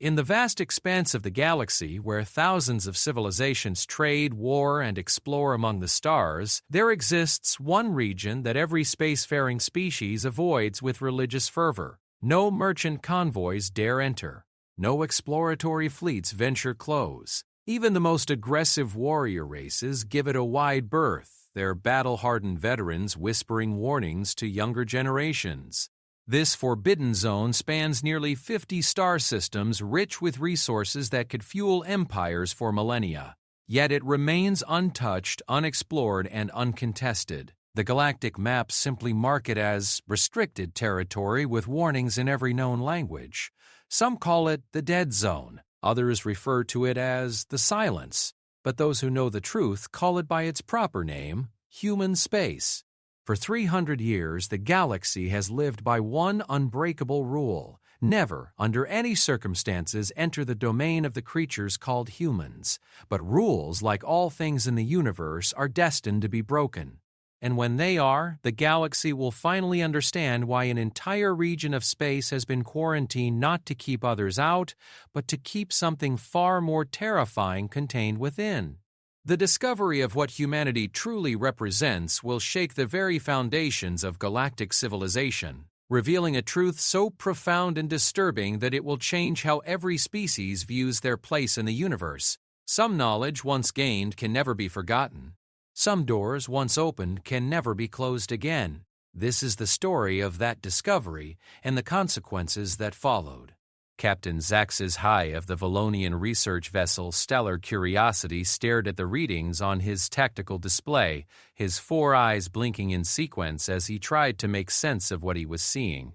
In the vast expanse of the galaxy, where thousands of civilizations trade, war, and explore among the stars, there exists one region that every spacefaring species avoids with religious fervor. No merchant convoys dare enter. No exploratory fleets venture close. Even the most aggressive warrior races give it a wide berth, their battle-hardened veterans whispering warnings to younger generations. This forbidden zone spans nearly 50 star systems rich with resources that could fuel empires for millennia. Yet it remains untouched, unexplored, and uncontested. The galactic maps simply mark it as restricted territory with warnings in every known language. Some call it the Dead Zone. Others refer to it as the Silence. But those who know the truth call it by its proper name, human space. For 300 years, the galaxy has lived by one unbreakable rule: never, under any circumstances, enter the domain of the creatures called humans. But rules, like all things in the universe, are destined to be broken. And when they are, the galaxy will finally understand why an entire region of space has been quarantined not to keep others out, but to keep something far more terrifying contained within. The discovery of what humanity truly represents will shake the very foundations of galactic civilization, revealing a truth so profound and disturbing that it will change how every species views their place in the universe. Some knowledge once gained can never be forgotten. Some doors once opened can never be closed again. This is the story of that discovery and the consequences that followed. Captain HFY of the Valonian research vessel Stellar Curiosity stared at the readings on his tactical display, his 4 eyes blinking in sequence as he tried to make sense of what he was seeing.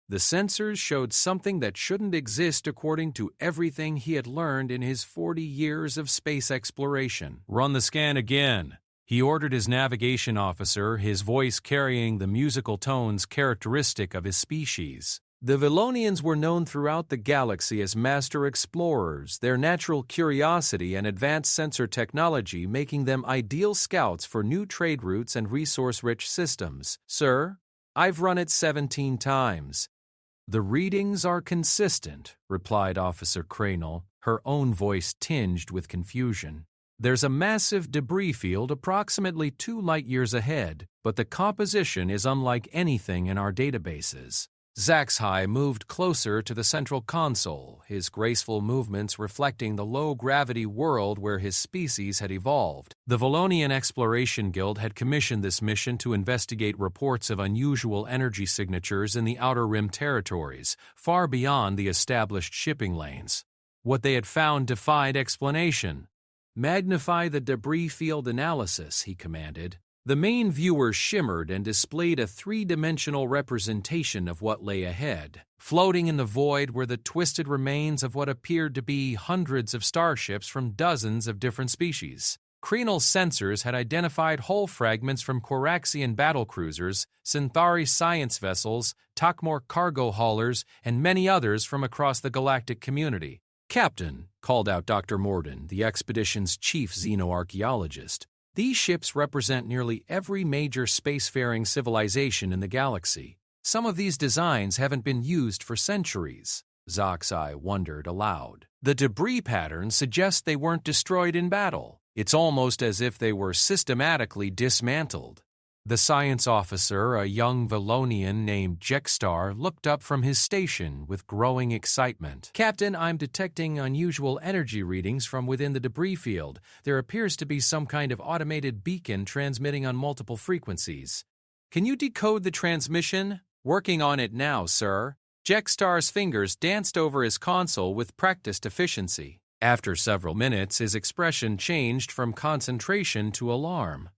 The sensors showed something that shouldn't exist according to everything he had learned in his 40 years of space exploration. "Run the scan again," he ordered his navigation officer, his voice carrying the musical tones characteristic of his species. The Valonians were known throughout the galaxy as master explorers, their natural curiosity and advanced sensor technology making them ideal scouts for new trade routes and resource-rich systems. "Sir, I've run it 17 times. "The readings are consistent," replied Officer Cranel, her own voice tinged with confusion. "There's a massive debris field approximately 2 light-years ahead, but the composition is unlike anything in our databases." HFY moved closer to the central console, his graceful movements reflecting the low-gravity world where his species had evolved. The Valonian Exploration Guild had commissioned this mission to investigate reports of unusual energy signatures in the Outer Rim territories, far beyond the established shipping lanes. What they had found defied explanation. "Magnify the debris field analysis," he commanded. The main viewer shimmered and displayed a 3-dimensional representation of what lay ahead. Floating in the void were the twisted remains of what appeared to be hundreds of starships from dozens of different species. Crenel's sensors had identified hull fragments from Coraxian battlecruisers, Synthari science vessels, Takmor cargo haulers, and many others from across the galactic community. "Captain," called out Dr. Morden, the expedition's chief xenoarchaeologist, "these ships represent nearly every major spacefaring civilization in the galaxy. Some of these designs haven't been used for centuries." HFY wondered aloud. "The debris pattern suggests they weren't destroyed in battle. It's almost as if they were systematically dismantled." The science officer, a young Valonian named Jexstar, looked up from his station with growing excitement. "Captain, I'm detecting unusual energy readings from within the debris field. There appears to be some kind of automated beacon transmitting on multiple frequencies. Can you decode the transmission?" "Working on it now, sir." Jexstar's fingers danced over his console with practiced efficiency. After several minutes, his expression changed from concentration to alarm.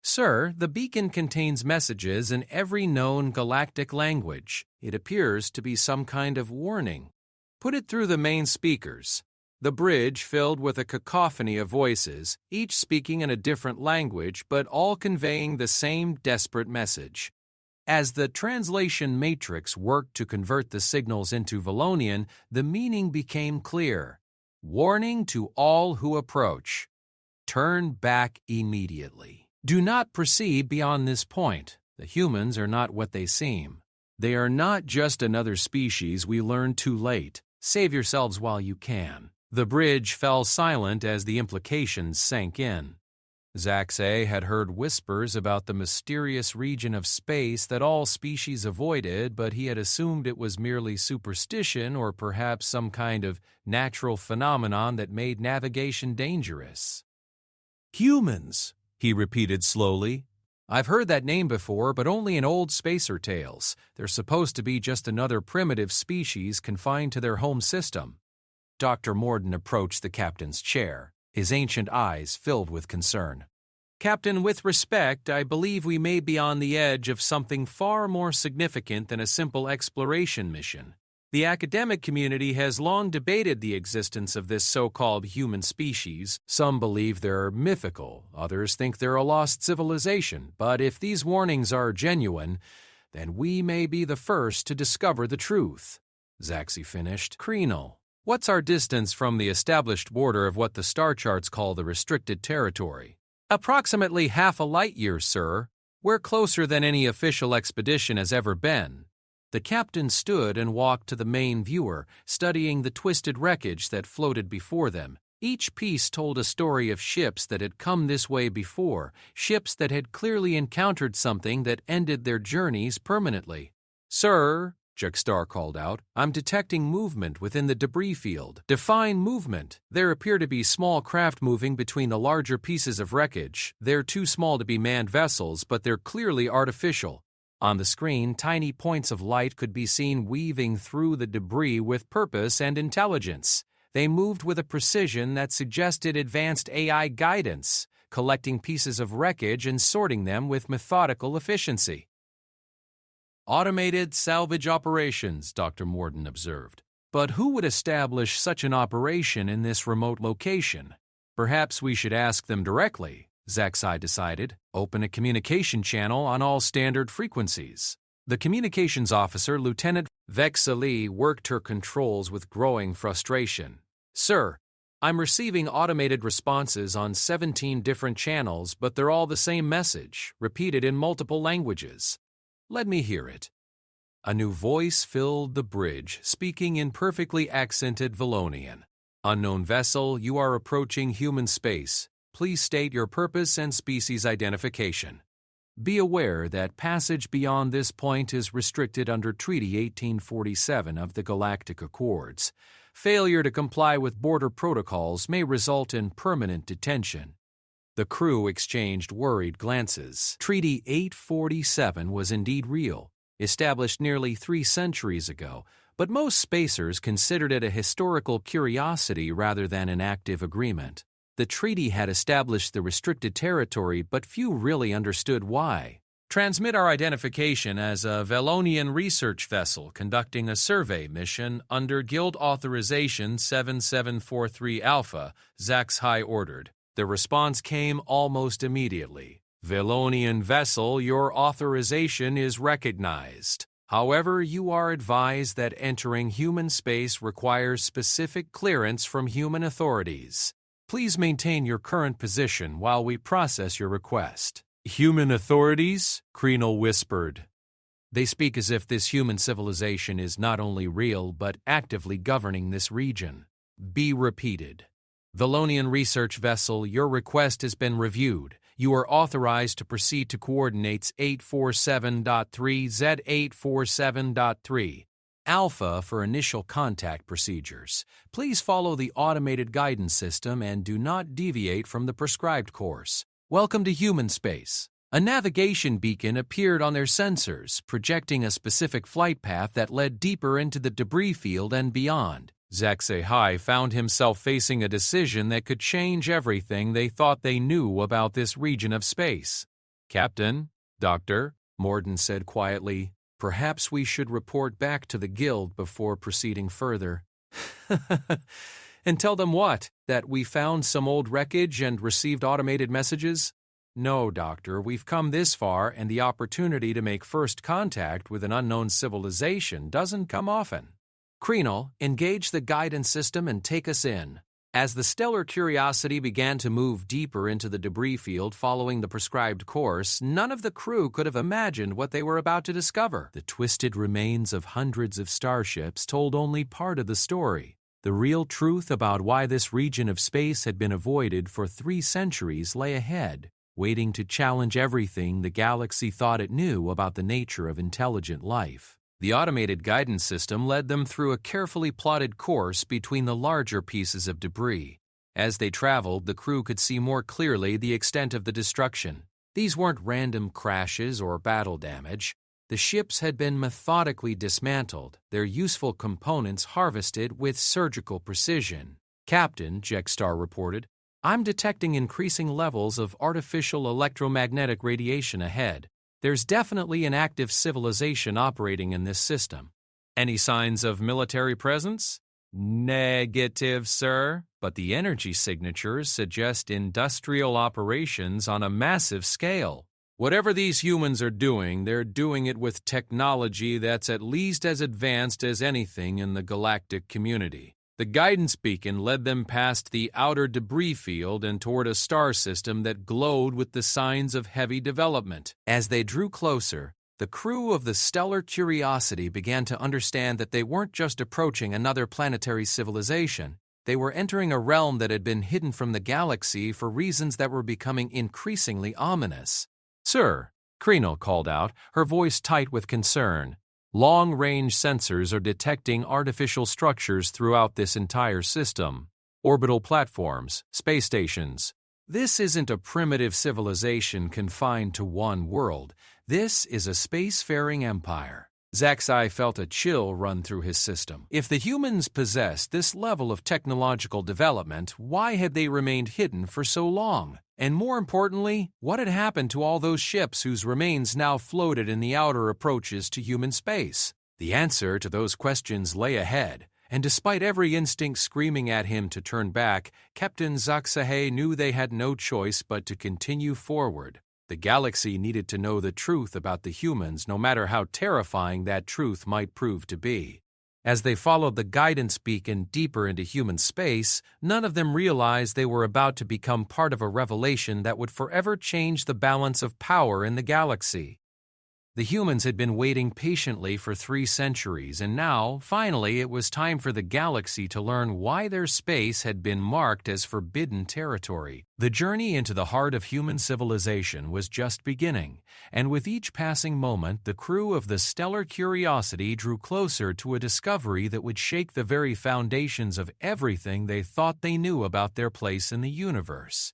"Sir, the beacon contains messages in every known galactic language. It appears to be some kind of warning." "Put it through the main speakers." The bridge filled with a cacophony of voices, each speaking in a different language but all conveying the same desperate message. As the translation matrix worked to convert the signals into Valonian, the meaning became clear. "Warning to all who approach. Turn back immediately. Do not proceed beyond this point. The humans are not what they seem. They are not just another species we learned too late. Save yourselves while you can." The bridge fell silent as the implications sank in. Zaxay had heard whispers about the mysterious region of space that all species avoided, but he had assumed it was merely superstition or perhaps some kind of natural phenomenon that made navigation dangerous. "Humans," he repeated slowly. "I've heard that name before, but only in old spacer tales. They're supposed to be just another primitive species confined to their home system." Dr. Morden approached the captain's chair, his ancient eyes filled with concern. "Captain, with respect, I believe we may be on the edge of something far more significant than a simple exploration mission. The academic community has long debated the existence of this so-called human species. Some believe they're mythical, others think they're a lost civilization, but if these warnings are genuine, then we may be the first to discover the truth." Zaxey finished. "Kreenel, what's our distance from the established border of what the star charts call the restricted territory?" "Approximately half a light year, sir. We're closer than any official expedition has ever been." The captain stood and walked to the main viewer, studying the twisted wreckage that floated before them. Each piece told a story of ships that had come this way before, ships that had clearly encountered something that ended their journeys permanently. "Sir," Juxtar called out, "I'm detecting movement within the debris field. Define movement. There appear to be small craft moving between the larger pieces of wreckage. They're too small to be manned vessels, but they're clearly artificial." On the screen, tiny points of light could be seen weaving through the debris with purpose and intelligence. They moved with a precision that suggested advanced AI guidance, collecting pieces of wreckage and sorting them with methodical efficiency. "Automated salvage operations," Dr. Morden observed. "But who would establish such an operation in this remote location? Perhaps we should ask them directly." Zaxey decided. "Open a communication channel on all standard frequencies." The communications officer, Lieutenant Vexali, worked her controls with growing frustration. "Sir, I'm receiving automated responses on 17 different channels, but they're all the same message, repeated in multiple languages." "Let me hear it." A new voice filled the bridge, speaking in perfectly accented Valonian. "Unknown vessel, you are approaching human space. Please state your purpose and species identification. Be aware that passage beyond this point is restricted under Treaty 1847 of the Galactic Accords. Failure to comply with border protocols may result in permanent detention." The crew exchanged worried glances. Treaty 847 was indeed real, established nearly 3 centuries ago, but most spacers considered it a historical curiosity rather than an active agreement. The treaty had established the restricted territory, but few really understood why. "Transmit our identification as a Velonian research vessel conducting a survey mission under Guild Authorization 7743 Alpha," Zaxey ordered. The response came almost immediately. "Velonian vessel, your authorization is recognized. However, you are advised that entering human space requires specific clearance from human authorities. Please maintain your current position while we process your request." "Human authorities?" Kreenel whispered. "They speak as if this human civilization is not only real but actively governing this region." B repeated. "Velonian research vessel, your request has been reviewed. You are authorized to proceed to coordinates 847.3 Z847.3. Alpha for initial contact procedures. Please follow the automated guidance system and do not deviate from the prescribed course. Welcome to human space." A navigation beacon appeared on their sensors, projecting a specific flight path that led deeper into the debris field and beyond. Zaxey found himself facing a decision that could change everything they thought they knew about this region of space. "Captain, Doctor," Morden said quietly, "perhaps we should report back to the Guild before proceeding further." "And tell them what? That we found some old wreckage and received automated messages?" "No, Doctor, we've come this far, and the opportunity to make first contact with an unknown civilization doesn't come often. Kreenel, engage the guidance system and take us in." As the stellar curiosity began to move deeper into the debris field following the prescribed course, none of the crew could have imagined what they were about to discover. The twisted remains of hundreds of starships told only part of the story. The real truth about why this region of space had been avoided for 3 centuries lay ahead, waiting to challenge everything the galaxy thought it knew about the nature of intelligent life. The automated guidance system led them through a carefully plotted course between the larger pieces of debris. As they traveled, the crew could see more clearly the extent of the destruction. These weren't random crashes or battle damage. The ships had been methodically dismantled, their useful components harvested with surgical precision. "Captain," Jexstar reported, "I'm detecting increasing levels of artificial electromagnetic radiation ahead. There's definitely an active civilization operating in this system." "Any signs of military presence?" "Negative, sir, but the energy signatures suggest industrial operations on a massive scale. Whatever these humans are doing, they're doing it with technology that's at least as advanced as anything in the galactic community." The guidance beacon led them past the outer debris field and toward a star system that glowed with the signs of heavy development. As they drew closer, the crew of the Stellar Curiosity began to understand that they weren't just approaching another planetary civilization. They were entering a realm that had been hidden from the galaxy for reasons that were becoming increasingly ominous. "Sir," Kreno called out, her voice tight with concern, "long-range sensors are detecting artificial structures throughout this entire system. Orbital platforms, space stations. This isn't a primitive civilization confined to one world. This is a spacefaring empire." Zaxai felt a chill run through his system. If the humans possessed this level of technological development, why had they remained hidden for so long? And more importantly, what had happened to all those ships whose remains now floated in the outer approaches to human space? The answer to those questions lay ahead, and despite every instinct screaming at him to turn back, Captain Zaxai knew they had no choice but to continue forward. The galaxy needed to know the truth about the humans, no matter how terrifying that truth might prove to be. As they followed the guidance beacon deeper into human space, none of them realized they were about to become part of a revelation that would forever change the balance of power in the galaxy. The humans had been waiting patiently for 3 centuries, and now, finally, it was time for the galaxy to learn why their space had been marked as forbidden territory. The journey into the heart of human civilization was just beginning, and with each passing moment, the crew of the Stellar Curiosity drew closer to a discovery that would shake the very foundations of everything they thought they knew about their place in the universe.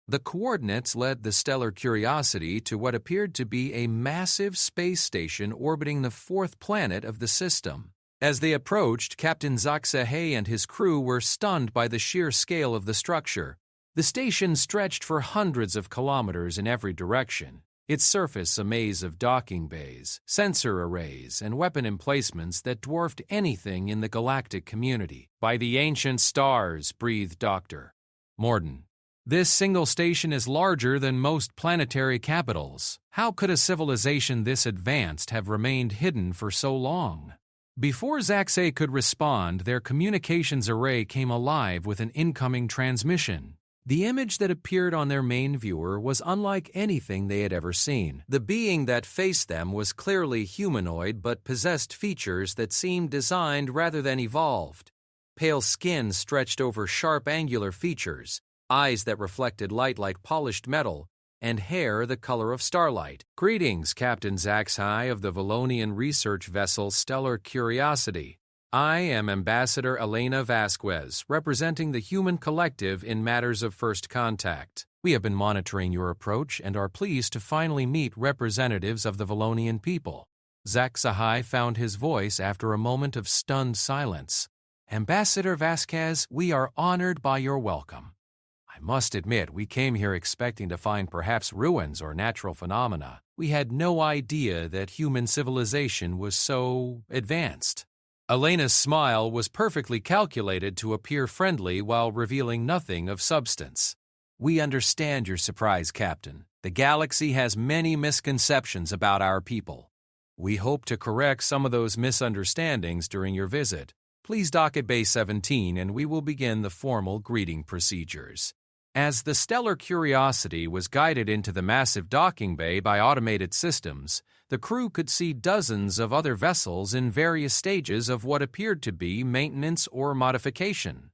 The coordinates led the Stellar Curiosity to what appeared to be a massive space station orbiting the 4th planet of the system. As they approached, Captain Zaxai and his crew were stunned by the sheer scale of the structure. The station stretched for hundreds of kilometers in every direction, its surface a maze of docking bays, sensor arrays, and weapon emplacements that dwarfed anything in the galactic community. "By the ancient stars," breathed Dr. Morden. "This single station is larger than most planetary capitals. How could a civilization this advanced have remained hidden for so long?" Before Zaxai could respond, their communications array came alive with an incoming transmission. The image that appeared on their main viewer was unlike anything they had ever seen. The being that faced them was clearly humanoid but possessed features that seemed designed rather than evolved. Pale skin stretched over sharp angular features, eyes that reflected light like polished metal, and hair the color of starlight. "Greetings, Captain Zaxai of the Valonian research vessel Stellar Curiosity. I am Ambassador Elena Vasquez, representing the human collective in matters of first contact. We have been monitoring your approach and are pleased to finally meet representatives of the Valonian people." Zaxai found his voice after a moment of stunned silence. "Ambassador Vasquez, we are honored by your welcome. I must admit, we came here expecting to find perhaps ruins or natural phenomena. We had no idea that human civilization was so advanced." Elena's smile was perfectly calculated to appear friendly while revealing nothing of substance. "We understand your surprise, Captain. The galaxy has many misconceptions about our people. We hope to correct some of those misunderstandings during your visit. Please dock at Bay 17 and we will begin the formal greeting procedures. As the Stellar Curiosity was guided into the massive docking bay by automated systems, the crew could see dozens of other vessels in various stages of what appeared to be maintenance or modification.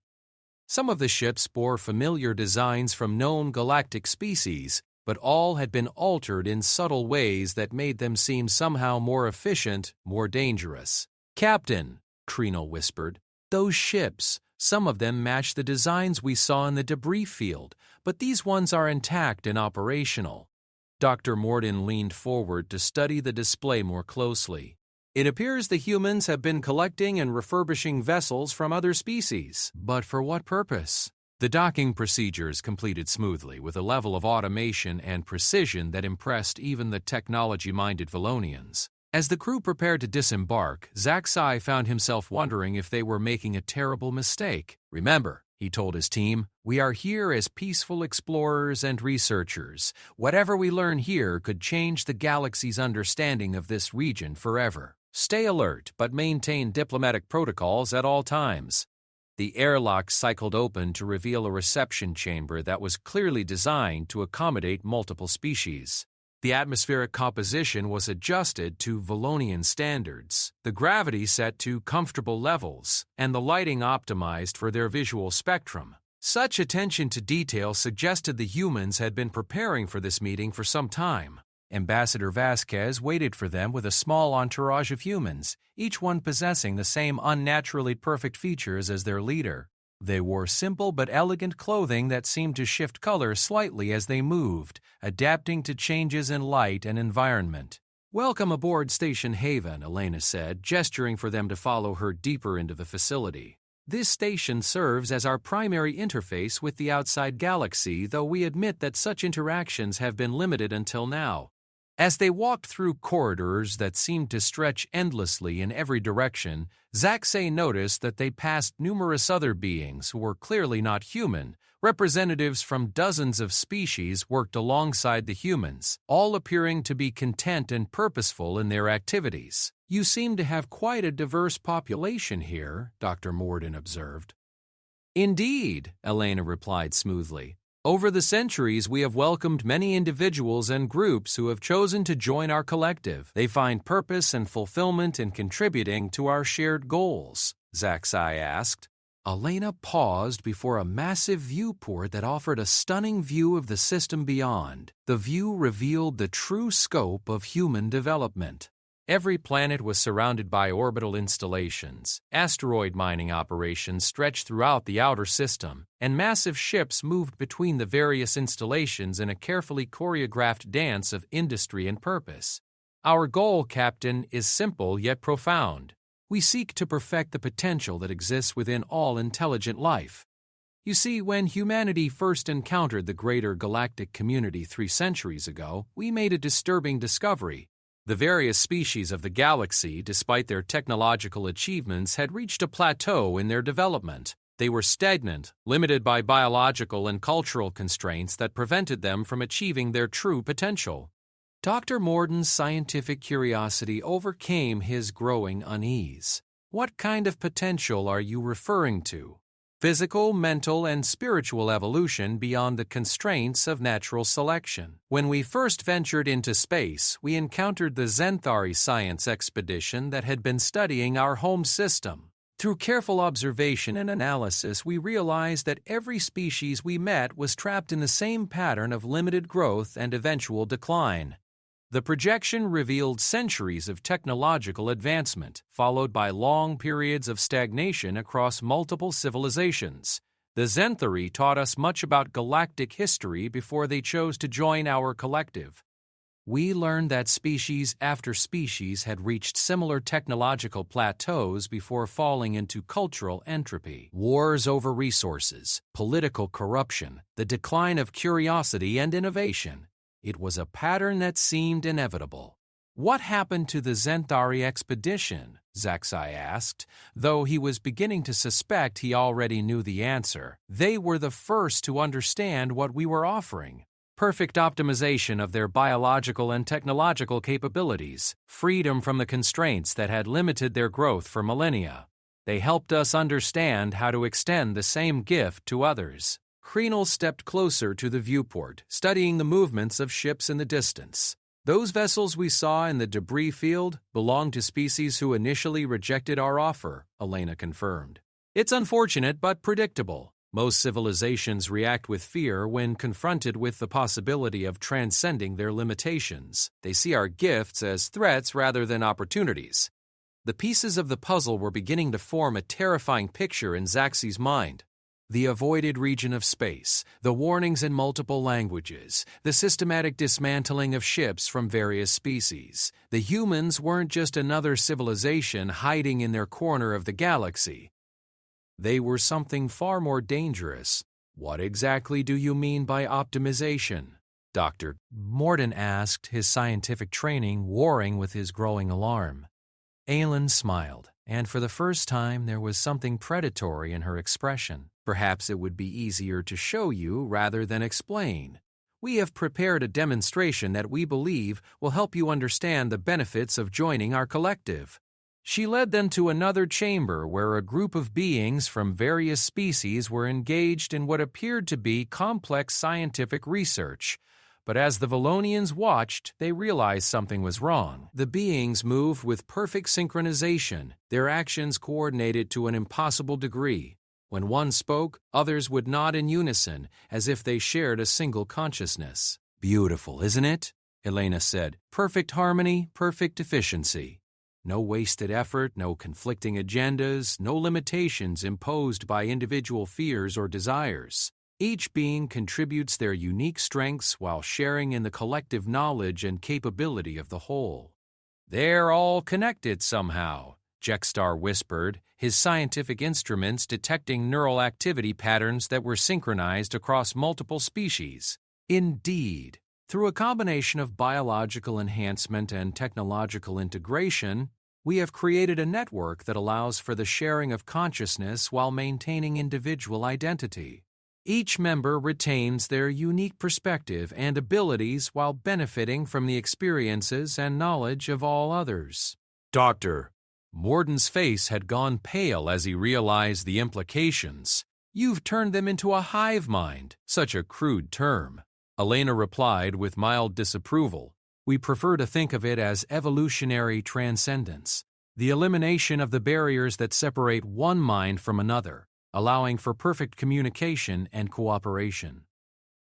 Some of the ships bore familiar designs from known galactic species, but all had been altered in subtle ways that made them seem somehow more efficient, more dangerous. "Captain," Kreenel whispered, "those ships, some of them match the designs we saw in the debris field, but these ones are intact and operational." Dr. Morden leaned forward to study the display more closely. "It appears the humans have been collecting and refurbishing vessels from other species. But for what purpose?" The docking procedures completed smoothly with a level of automation and precision that impressed even the technology-minded Valonians. As the crew prepared to disembark, Zaxai found himself wondering if they were making a terrible mistake. "Remember," he told his team, "we are here as peaceful explorers and researchers. Whatever we learn here could change the galaxy's understanding of this region forever. Stay alert, but maintain diplomatic protocols at all times." The airlock cycled open to reveal a reception chamber that was clearly designed to accommodate multiple species. The atmospheric composition was adjusted to Valonian standards, the gravity set to comfortable levels, and the lighting optimized for their visual spectrum. Such attention to detail suggested the humans had been preparing for this meeting for some time. Ambassador Vasquez waited for them with a small entourage of humans, each one possessing the same unnaturally perfect features as their leader. They wore simple but elegant clothing that seemed to shift color slightly as they moved, adapting to changes in light and environment. "Welcome aboard Station Haven," Elena said, gesturing for them to follow her deeper into the facility. "This station serves as our primary interface with the outside galaxy, though we admit that such interactions have been limited until now." As they walked through corridors that seemed to stretch endlessly in every direction, Zaxai noticed that they passed numerous other beings who were clearly not human. Representatives from dozens of species worked alongside the humans, all appearing to be content and purposeful in their activities. "You seem to have quite a diverse population here," Dr. Morden observed. "Indeed," Elena replied smoothly. "Over the centuries, we have welcomed many individuals and groups who have chosen to join our collective. They find purpose and fulfillment in contributing to our shared goals." Zaxai asked. Elena paused before a massive viewport that offered a stunning view of the system beyond. The view revealed the true scope of human development. Every planet was surrounded by orbital installations. Asteroid mining operations stretched throughout the outer system, and massive ships moved between the various installations in a carefully choreographed dance of industry and purpose. "Our goal, Captain, is simple yet profound. We seek to perfect the potential that exists within all intelligent life. You see, when humanity first encountered the greater galactic community 3 centuries ago, we made a disturbing discovery. The various species of the galaxy, despite their technological achievements, had reached a plateau in their development. They were stagnant, limited by biological and cultural constraints that prevented them from achieving their true potential." Dr. Morden's scientific curiosity overcame his growing unease. "What kind of potential are you referring to?" "Physical, mental, and spiritual evolution beyond the constraints of natural selection. When we first ventured into space, we encountered the Zenthari science expedition that had been studying our home system. Through careful observation and analysis, we realized that every species we met was trapped in the same pattern of limited growth and eventual decline. The projection revealed centuries of technological advancement, followed by long periods of stagnation across multiple civilizations. The Zenthari taught us much about galactic history before they chose to join our collective. We learned that species after species had reached similar technological plateaus before falling into cultural entropy. Wars over resources, political corruption, the decline of curiosity and innovation. It was a pattern that seemed inevitable. "What happened to the Zenthari expedition?" Zaxai asked, though he was beginning to suspect he already knew the answer. "They were the first to understand what we were offering. Perfect optimization of their biological and technological capabilities, freedom from the constraints that had limited their growth for millennia. They helped us understand how to extend the same gift to others. Kreenel stepped closer to the viewport, studying the movements of ships in the distance. Those vessels we saw in the debris field belong to species who initially rejected our offer, Elena confirmed. It's unfortunate but predictable. Most civilizations react with fear when confronted with the possibility of transcending their limitations. They see our gifts as threats rather than opportunities. The pieces of the puzzle were beginning to form a terrifying picture in Zaxi's mind. The avoided region of space, the warnings in multiple languages, the systematic dismantling of ships from various species. The humans weren't just another civilization hiding in their corner of the galaxy. They were something far more dangerous. What exactly do you mean by optimization? Dr. Morden asked, his scientific training warring with his growing alarm. Aelin smiled, and for the first time there was something predatory in her expression. Perhaps it would be easier to show you rather than explain. We have prepared a demonstration that we believe will help you understand the benefits of joining our collective. She led them to another chamber where a group of beings from various species were engaged in what appeared to be complex scientific research. But as the Valonians watched, they realized something was wrong. The beings moved with perfect synchronization, their actions coordinated to an impossible degree. When one spoke, others would nod in unison, as if they shared a single consciousness. Beautiful, isn't it? Elena said. Perfect harmony, perfect efficiency. No wasted effort, no conflicting agendas, no limitations imposed by individual fears or desires. Each being contributes their unique strengths while sharing in the collective knowledge and capability of the whole. They're all connected somehow, Jexstar whispered, his scientific instruments detecting neural activity patterns that were synchronized across multiple species. Indeed, through a combination of biological enhancement and technological integration, we have created a network that allows for the sharing of consciousness while maintaining individual identity. Each member retains their unique perspective and abilities while benefiting from the experiences and knowledge of all others. Doctor, Morden's face had gone pale as he realized the implications. You've turned them into a hive mind, such a crude term. Elena replied with mild disapproval. We prefer to think of it as evolutionary transcendence, the elimination of the barriers that separate one mind from another, allowing for perfect communication and cooperation.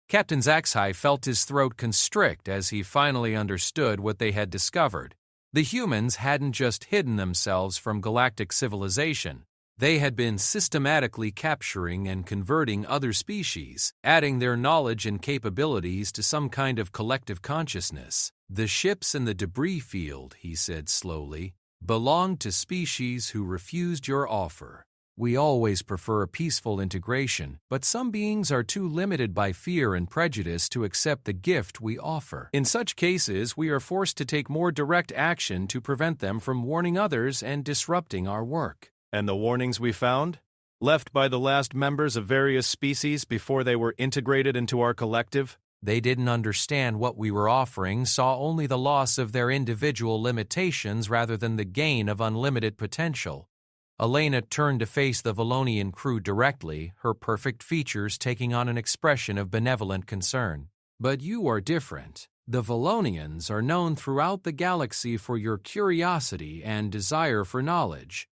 Captain Zaxi felt his throat constrict as he finally understood what they had discovered. The humans hadn't just hidden themselves from galactic civilization. They had been systematically capturing and converting other species, adding their knowledge and capabilities to some kind of collective consciousness. The ships in the debris field, he said slowly, belonged to species who refused your offer. We always prefer a peaceful integration, but some beings are too limited by fear and prejudice to accept the gift we offer. In such cases, we are forced to take more direct action to prevent them from warning others and disrupting our work. And the warnings we found? Left by the last members of various species before they were integrated into our collective? They didn't understand what we were offering, saw only the loss of their individual limitations rather than the gain of unlimited potential. Elena turned to face the Valonian crew directly, her perfect features taking on an expression of benevolent concern. But you are different. The Valonians are known throughout the galaxy for your curiosity and desire for knowledge.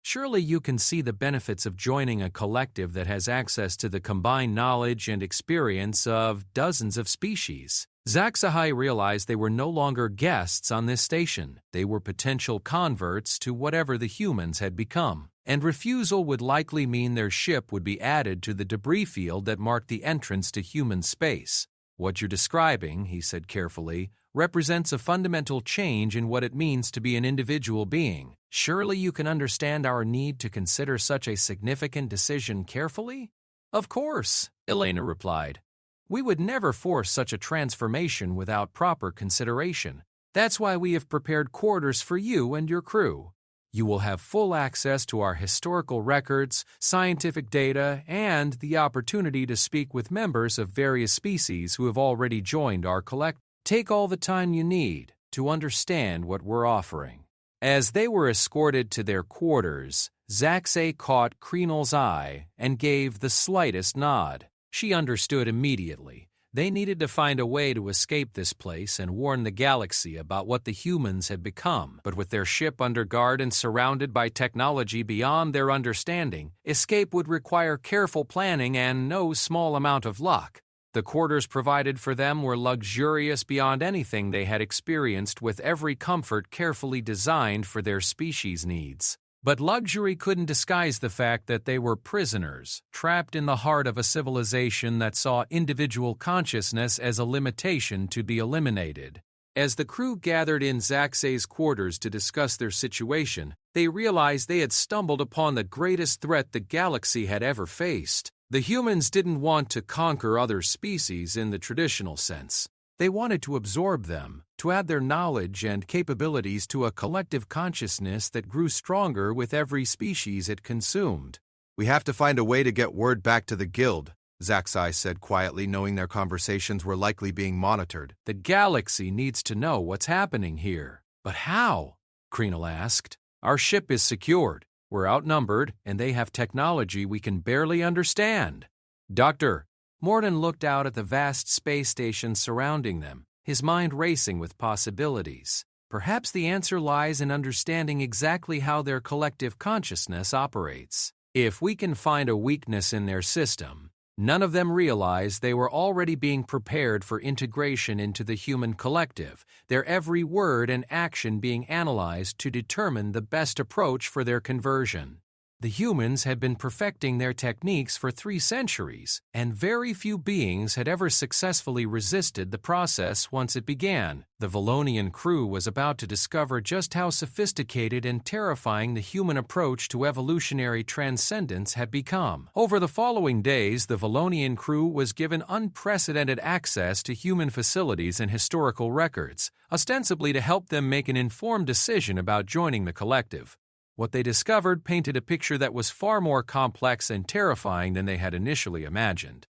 Surely you can see the benefits of joining a collective that has access to the combined knowledge and experience of dozens of species. Zaxi realized they were no longer guests on this station. They were potential converts to whatever the humans had become, and refusal would likely mean their ship would be added to the debris field that marked the entrance to human space. What you're describing, he said carefully, represents a fundamental change in what it means to be an individual being. Surely you can understand our need to consider such a significant decision carefully? Of course, Elena replied. We would never force such a transformation without proper consideration. That's why we have prepared quarters for you and your crew. You will have full access to our historical records, scientific data, and the opportunity to speak with members of various species who have already joined our collective. Take all the time you need to understand what we're offering. As they were escorted to their quarters, Zaxay caught Kreenel's eye and gave the slightest nod. She understood immediately. They needed to find a way to escape this place and warn the galaxy about what the humans had become. But with their ship under guard and surrounded by technology beyond their understanding, escape would require careful planning and no small amount of luck. The quarters provided for them were luxurious beyond anything they had experienced, with every comfort carefully designed for their species' needs. But luxury couldn't disguise the fact that they were prisoners, trapped in the heart of a civilization that saw individual consciousness as a limitation to be eliminated. As the crew gathered in Zaxay's quarters to discuss their situation, they realized they had stumbled upon the greatest threat the galaxy had ever faced. The humans didn't want to conquer other species in the traditional sense. They wanted to absorb them, to add their knowledge and capabilities to a collective consciousness that grew stronger with every species it consumed. "We have to find a way to get word back to the guild," Zaxay said quietly, knowing their conversations were likely being monitored. "The galaxy needs to know what's happening here." "But how?" Kreenel asked. "Our ship is secured. We're outnumbered, and they have technology we can barely understand." "Doctor," Morden looked out at the vast space station surrounding them, his mind racing with possibilities. Perhaps the answer lies in understanding exactly how their collective consciousness operates. If we can find a weakness in their system, none of them realized they were already being prepared for integration into the human collective, their every word and action being analyzed to determine the best approach for their conversion. The humans had been perfecting their techniques for 3 centuries, and very few beings had ever successfully resisted the process once it began. The Valonian crew was about to discover just how sophisticated and terrifying the human approach to evolutionary transcendence had become. Over the following days, the Valonian crew was given unprecedented access to human facilities and historical records, ostensibly to help them make an informed decision about joining the collective. What they discovered painted a picture that was far more complex and terrifying than they had initially imagined.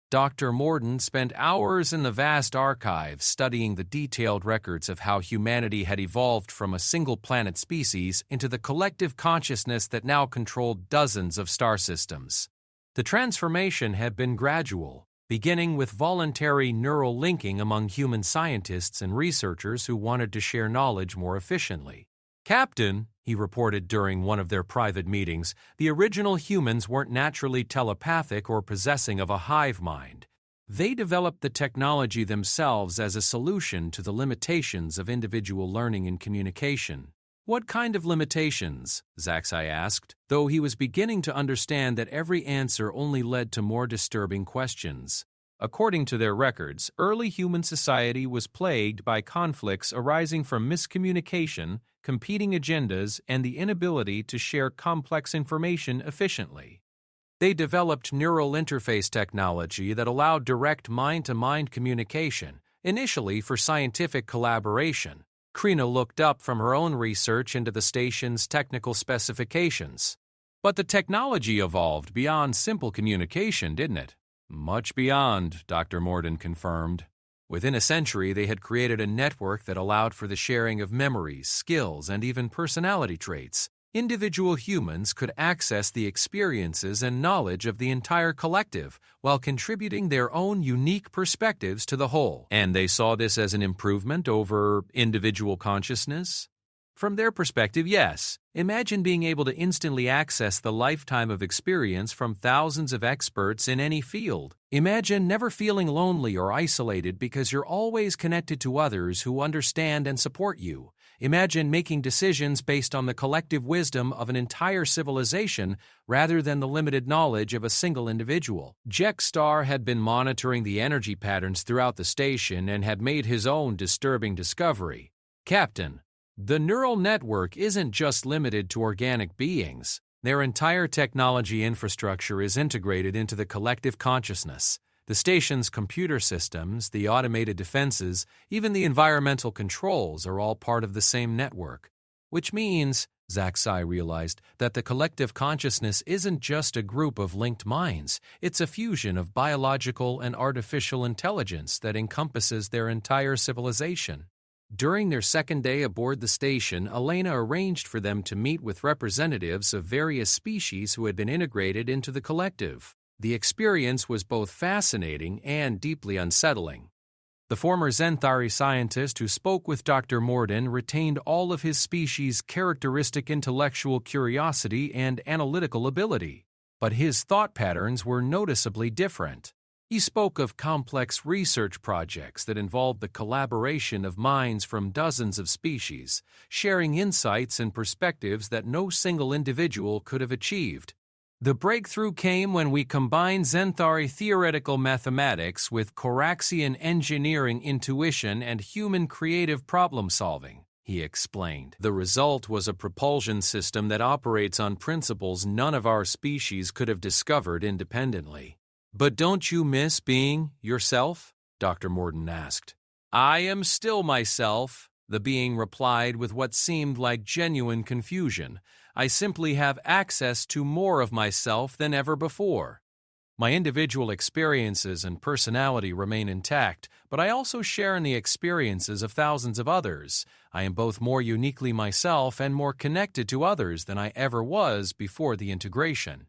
Dr. Morden spent hours in the vast archives studying the detailed records of how humanity had evolved from a single-planet species into the collective consciousness that now controlled dozens of star systems. The transformation had been gradual, beginning with voluntary neural linking among human scientists and researchers who wanted to share knowledge more efficiently. "Captain," he reported during one of their private meetings, "the original humans weren't naturally telepathic or possessing of a hive mind. They developed the technology themselves as a solution to the limitations of individual learning and communication." "What kind of limitations?" Zaxay asked, though he was beginning to understand that every answer only led to more disturbing questions. According to their records, early human society was plagued by conflicts arising from miscommunication, competing agendas, and the inability to share complex information efficiently. They developed neural interface technology that allowed direct mind-to-mind communication, initially for scientific collaboration. Kreenel looked up from her own research into the station's technical specifications. "But the technology evolved beyond simple communication, didn't it?" "Much beyond," Dr. Morden confirmed. Within a century, they had created a network that allowed for the sharing of memories, skills, and even personality traits. Individual humans could access the experiences and knowledge of the entire collective while contributing their own unique perspectives to the whole. And they saw this as an improvement over individual consciousness? From their perspective, yes. Imagine being able to instantly access the lifetime of experience from thousands of experts in any field. Imagine never feeling lonely or isolated because you're always connected to others who understand and support you. Imagine making decisions based on the collective wisdom of an entire civilization rather than the limited knowledge of a single individual. Jekstar had been monitoring the energy patterns throughout the station and had made his own disturbing discovery. "Captain, the neural network isn't just limited to organic beings. Their entire technology infrastructure is integrated into the collective consciousness. The station's computer systems, the automated defenses, even the environmental controls are all part of the same network. Which means, Zaxay realized, that the collective consciousness isn't just a group of linked minds. It's a fusion of biological and artificial intelligence that encompasses their entire civilization. During their second day aboard the station, Elena arranged for them to meet with representatives of various species who had been integrated into the collective. The experience was both fascinating and deeply unsettling. The former Zenthari scientist who spoke with Dr. Morden retained all of his species' characteristic intellectual curiosity and analytical ability, but his thought patterns were noticeably different. He spoke of complex research projects that involved the collaboration of minds from dozens of species, sharing insights and perspectives that no single individual could have achieved. The breakthrough came when we combined Zenthari theoretical mathematics with Coraxian engineering intuition and human creative problem-solving, he explained. The result was a propulsion system that operates on principles none of our species could have discovered independently. But don't you miss being yourself? Dr. Morden asked. I am still myself, the being replied with what seemed like genuine confusion. I simply have access to more of myself than ever before. My individual experiences and personality remain intact, but I also share in the experiences of thousands of others. I am both more uniquely myself and more connected to others than I ever was before the integration.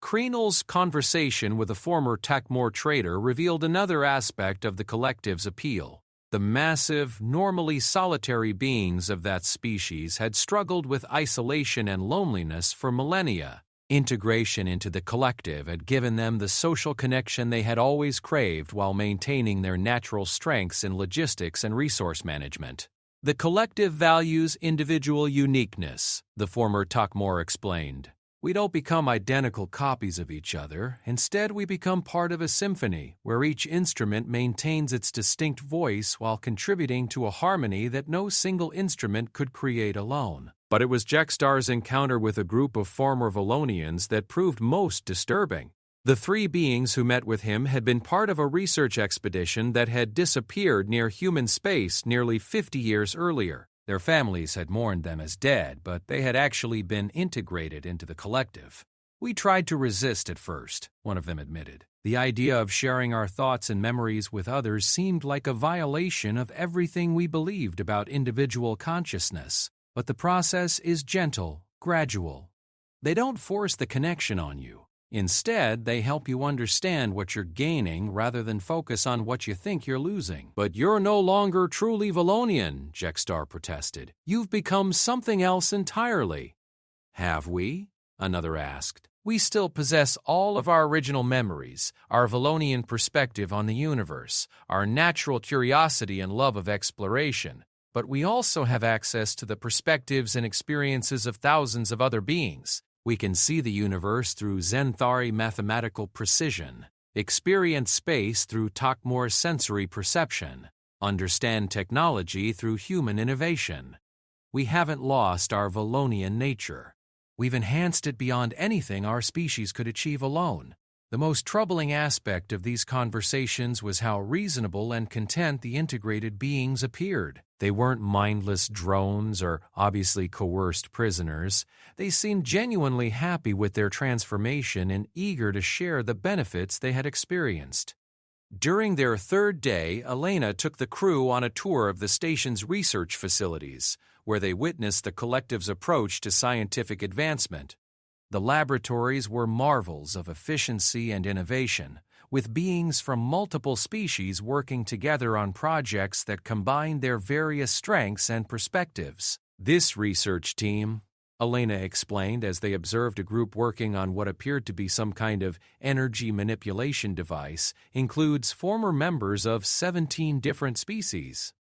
Kreenel's conversation with a former Takmor trader revealed another aspect of the collective's appeal. The massive, normally solitary beings of that species had struggled with isolation and loneliness for millennia. Integration into the collective had given them the social connection they had always craved while maintaining their natural strengths in logistics and resource management. The collective values individual uniqueness, the former Takmor explained. We don't become identical copies of each other. Instead, we become part of a symphony where each instrument maintains its distinct voice while contributing to a harmony that no single instrument could create alone. But it was Jextar's encounter with a group of former Volonians that proved most disturbing. The three beings who met with him had been part of a research expedition that had disappeared near human space nearly 50 years earlier. Their families had mourned them as dead, but they had actually been integrated into the collective. We tried to resist at first, one of them admitted. The idea of sharing our thoughts and memories with others seemed like a violation of everything we believed about individual consciousness. But the process is gentle, gradual. They don't force the connection on you. Instead, they help you understand what you're gaining rather than focus on what you think you're losing. But you're no longer truly Volonian, Jextar protested. You've become something else entirely. Have we? Another asked. We still possess all of our original memories, our Volonian perspective on the universe, our natural curiosity and love of exploration. But we also have access to the perspectives and experiences of thousands of other beings. We can see the universe through Zenthari mathematical precision, experience space through Takmor sensory perception, understand technology through human innovation. We haven't lost our Volonian nature. We've enhanced it beyond anything our species could achieve alone. The most troubling aspect of these conversations was how reasonable and content the integrated beings appeared. They weren't mindless drones or obviously coerced prisoners. They seemed genuinely happy with their transformation and eager to share the benefits they had experienced. During their third day, Elena took the crew on a tour of the station's research facilities, where they witnessed the collective's approach to scientific advancement. The laboratories were marvels of efficiency and innovation, with beings from multiple species working together on projects that combined their various strengths and perspectives. This research team, Elena explained as they observed a group working on what appeared to be some kind of energy manipulation device, includes former members of 17 different species.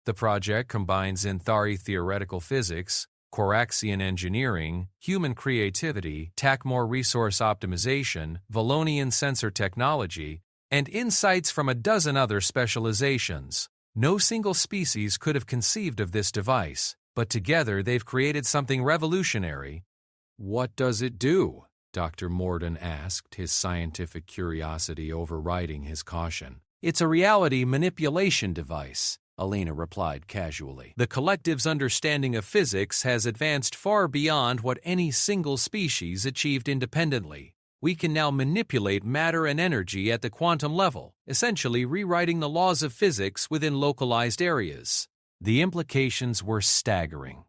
The project combines Zenthari theoretical physics, Coraxian engineering, human creativity, Takmor resource optimization, Volonian sensor technology, and insights from a dozen other specializations. No single species could have conceived of this device, but together they've created something revolutionary. What does it do? Dr. Morden asked, his scientific curiosity overriding his caution. It's a reality manipulation device, Elena replied casually. The collective's understanding of physics has advanced far beyond what any single species achieved independently. We can now manipulate matter and energy at the quantum level, essentially rewriting the laws of physics within localized areas. The implications were staggering.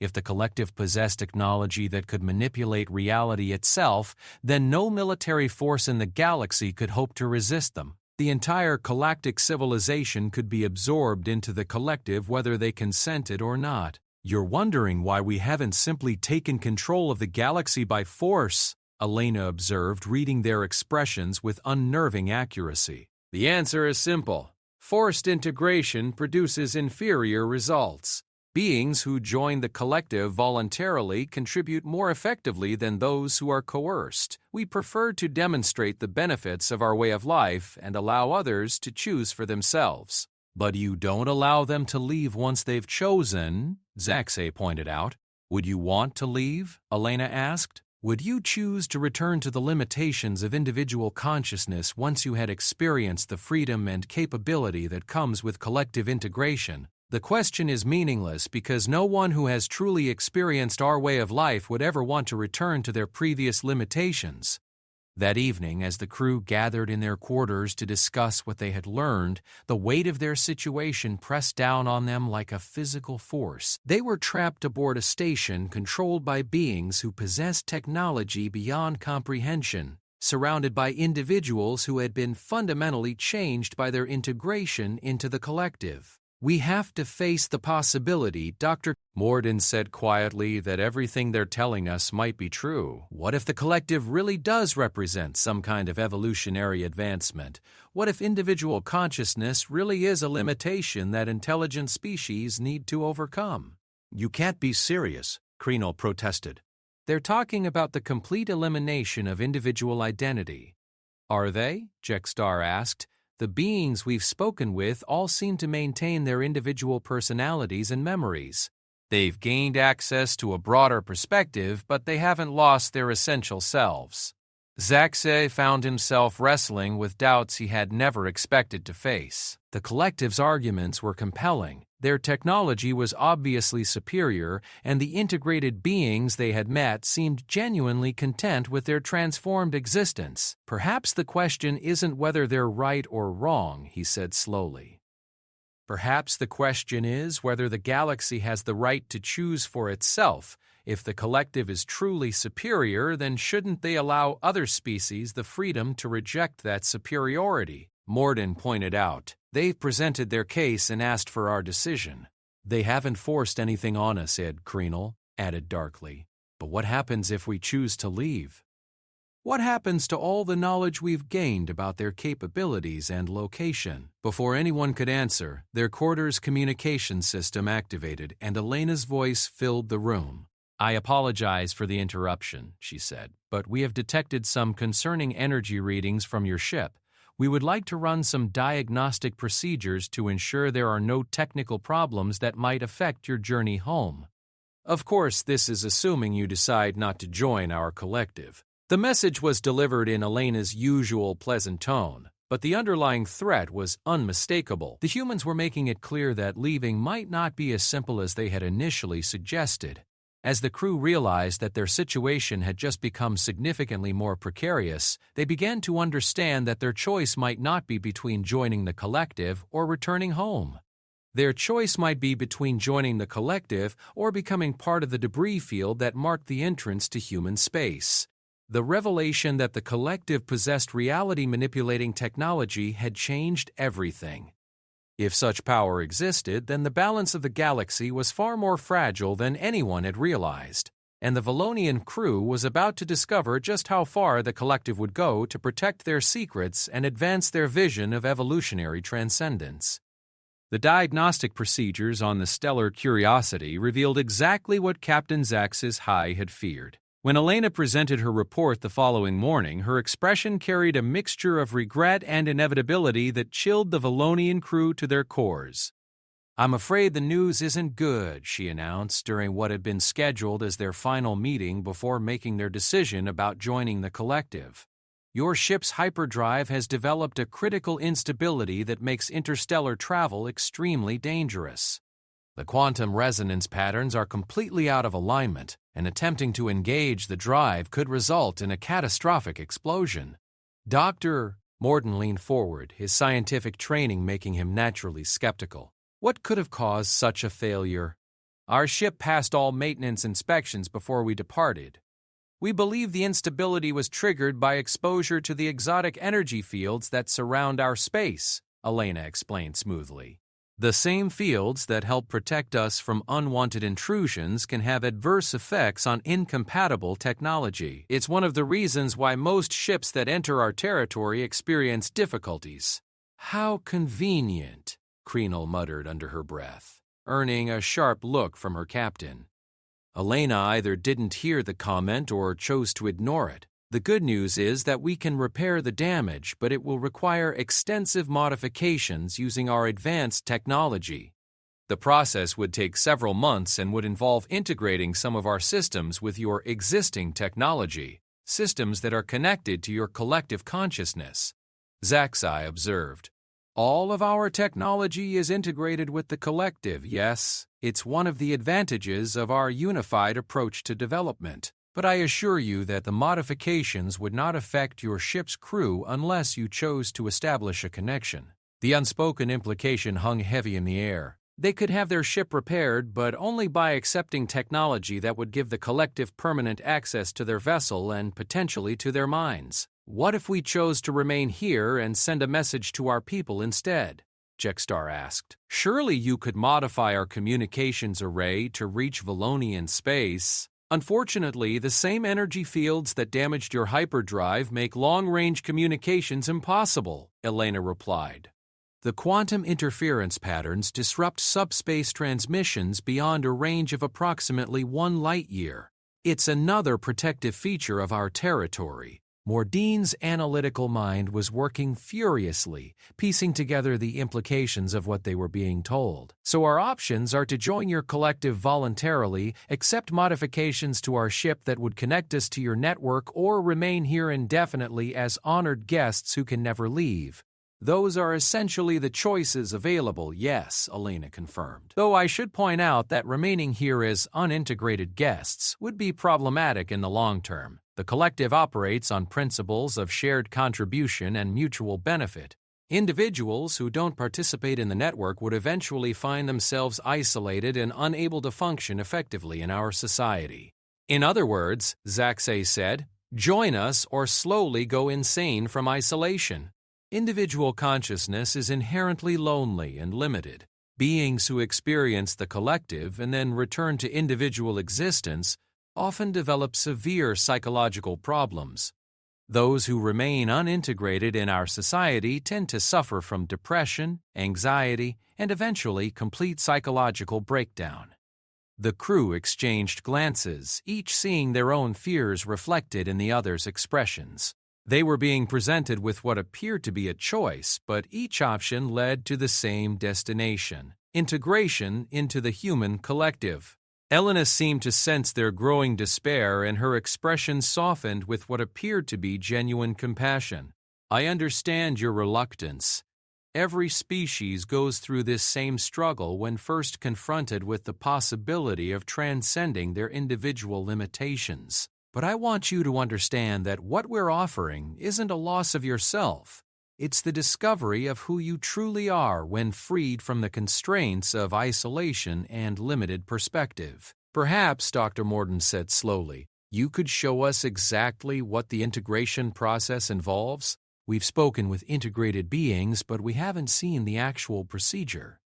If the collective possessed technology that could manipulate reality itself, then no military force in the galaxy could hope to resist them. The entire galactic civilization could be absorbed into the collective whether they consented or not. You're wondering why we haven't simply taken control of the galaxy by force, Elena observed, reading their expressions with unnerving accuracy. The answer is simple. Forced integration produces inferior results. Beings who join the collective voluntarily contribute more effectively than those who are coerced. We prefer to demonstrate the benefits of our way of life and allow others to choose for themselves. But you don't allow them to leave once they've chosen, Zaxxay pointed out. Would you want to leave? Elena asked. Would you choose to return to the limitations of individual consciousness once you had experienced the freedom and capability that comes with collective integration? The question is meaningless because no one who has truly experienced our way of life would ever want to return to their previous limitations. That evening, as the crew gathered in their quarters to discuss what they had learned, the weight of their situation pressed down on them like a physical force. They were trapped aboard a station controlled by beings who possessed technology beyond comprehension, surrounded by individuals who had been fundamentally changed by their integration into the collective. We have to face the possibility, Dr. Morden said quietly, that everything they're telling us might be true. What if the collective really does represent some kind of evolutionary advancement? What if individual consciousness really is a limitation that intelligent species need to overcome? You can't be serious, Kreenel protested. They're talking about the complete elimination of individual identity. Are they? Jexstar asked. The beings we've spoken with all seem to maintain their individual personalities and memories. They've gained access to a broader perspective, but they haven't lost their essential selves. Zaxxay found himself wrestling with doubts he had never expected to face. The collective's arguments were compelling. Their technology was obviously superior, and the integrated beings they had met seemed genuinely content with their transformed existence. Perhaps the question isn't whether they're right or wrong, he said slowly. Perhaps the question is whether the galaxy has the right to choose for itself. If the collective is truly superior, then shouldn't they allow other species the freedom to reject that superiority? Morden pointed out. They've presented their case and asked for our decision. They haven't forced anything on us, Ed, Kreenel added darkly. But what happens if we choose to leave? What happens to all the knowledge we've gained about their capabilities and location? Before anyone could answer, their quarters communication system activated and Elena's voice filled the room. I apologize for the interruption, she said, but we have detected some concerning energy readings from your ship. We would like to run some diagnostic procedures to ensure there are no technical problems that might affect your journey home. Of course, this is assuming you decide not to join our collective. The message was delivered in Elena's usual pleasant tone, but the underlying threat was unmistakable. The humans were making it clear that leaving might not be as simple as they had initially suggested. As the crew realized that their situation had just become significantly more precarious, they began to understand that their choice might not be between joining the collective or returning home. Their choice might be between joining the collective or becoming part of the debris field that marked the entrance to human space. The revelation that the collective possessed reality-manipulating technology had changed everything. If such power existed, then the balance of the galaxy was far more fragile than anyone had realized, and the Valonian crew was about to discover just how far the collective would go to protect their secrets and advance their vision of evolutionary transcendence. The diagnostic procedures on the Stellar Curiosity revealed exactly what Captain Zaxx's High had feared. When Elena presented her report the following morning, her expression carried a mixture of regret and inevitability that chilled the Valonian crew to their cores. I'm afraid the news isn't good, she announced during what had been scheduled as their final meeting before making their decision about joining the collective. Your ship's hyperdrive has developed a critical instability that makes interstellar travel extremely dangerous. The quantum resonance patterns are completely out of alignment, and attempting to engage the drive could result in a catastrophic explosion. Dr. Morden leaned forward, his scientific training making him naturally skeptical. What could have caused such a failure? Our ship passed all maintenance inspections before we departed. We believe the instability was triggered by exposure to the exotic energy fields that surround our space, Elena explained smoothly. The same fields that help protect us from unwanted intrusions can have adverse effects on incompatible technology. It's one of the reasons why most ships that enter our territory experience difficulties. How convenient, Kreenel muttered under her breath, earning a sharp look from her captain. Elena either didn't hear the comment or chose to ignore it. The good news is that we can repair the damage, but it will require extensive modifications using our advanced technology. The process would take several months and would involve integrating some of our systems with your existing technology, systems that are connected to your collective consciousness, Zaxai observed. All of our technology is integrated with the collective, yes. It's one of the advantages of our unified approach to development. But I assure you that the modifications would not affect your ship's crew unless you chose to establish a connection. The unspoken implication hung heavy in the air. They could have their ship repaired, but only by accepting technology that would give the collective permanent access to their vessel and potentially to their minds. What if we chose to remain here and send a message to our people instead? Jexstar asked. Surely you could modify our communications array to reach Valonian space. Unfortunately, the same energy fields that damaged your hyperdrive make long-range communications impossible, Elena replied. The quantum interference patterns disrupt subspace transmissions beyond a range of approximately 1 light-year. It's another protective feature of our territory. Mordine's analytical mind was working furiously, piecing together the implications of what they were being told. So our options are to join your collective voluntarily, accept modifications to our ship that would connect us to your network, or remain here indefinitely as honored guests who can never leave. Those are essentially the choices available, yes, Elena confirmed. Though I should point out that remaining here as unintegrated guests would be problematic in the long term. The collective operates on principles of shared contribution and mutual benefit. Individuals who don't participate in the network would eventually find themselves isolated and unable to function effectively in our society. In other words, Zaxai said, join us or slowly go insane from isolation. Individual consciousness is inherently lonely and limited. Beings who experience the collective and then return to individual existence often develop severe psychological problems. Those who remain unintegrated in our society tend to suffer from depression, anxiety, and eventually complete psychological breakdown. The crew exchanged glances, each seeing their own fears reflected in the other's expressions. They were being presented with what appeared to be a choice, but each option led to the same destination: integration into the human collective. Elena seemed to sense their growing despair, and her expression softened with what appeared to be genuine compassion. I understand your reluctance. Every species goes through this same struggle when first confronted with the possibility of transcending their individual limitations. But I want you to understand that what we're offering isn't a loss of yourself. It's the discovery of who you truly are when freed from the constraints of isolation and limited perspective. Perhaps, Dr. Morden said slowly, you could show us exactly what the integration process involves? We've spoken with integrated beings, but we haven't seen the actual procedure.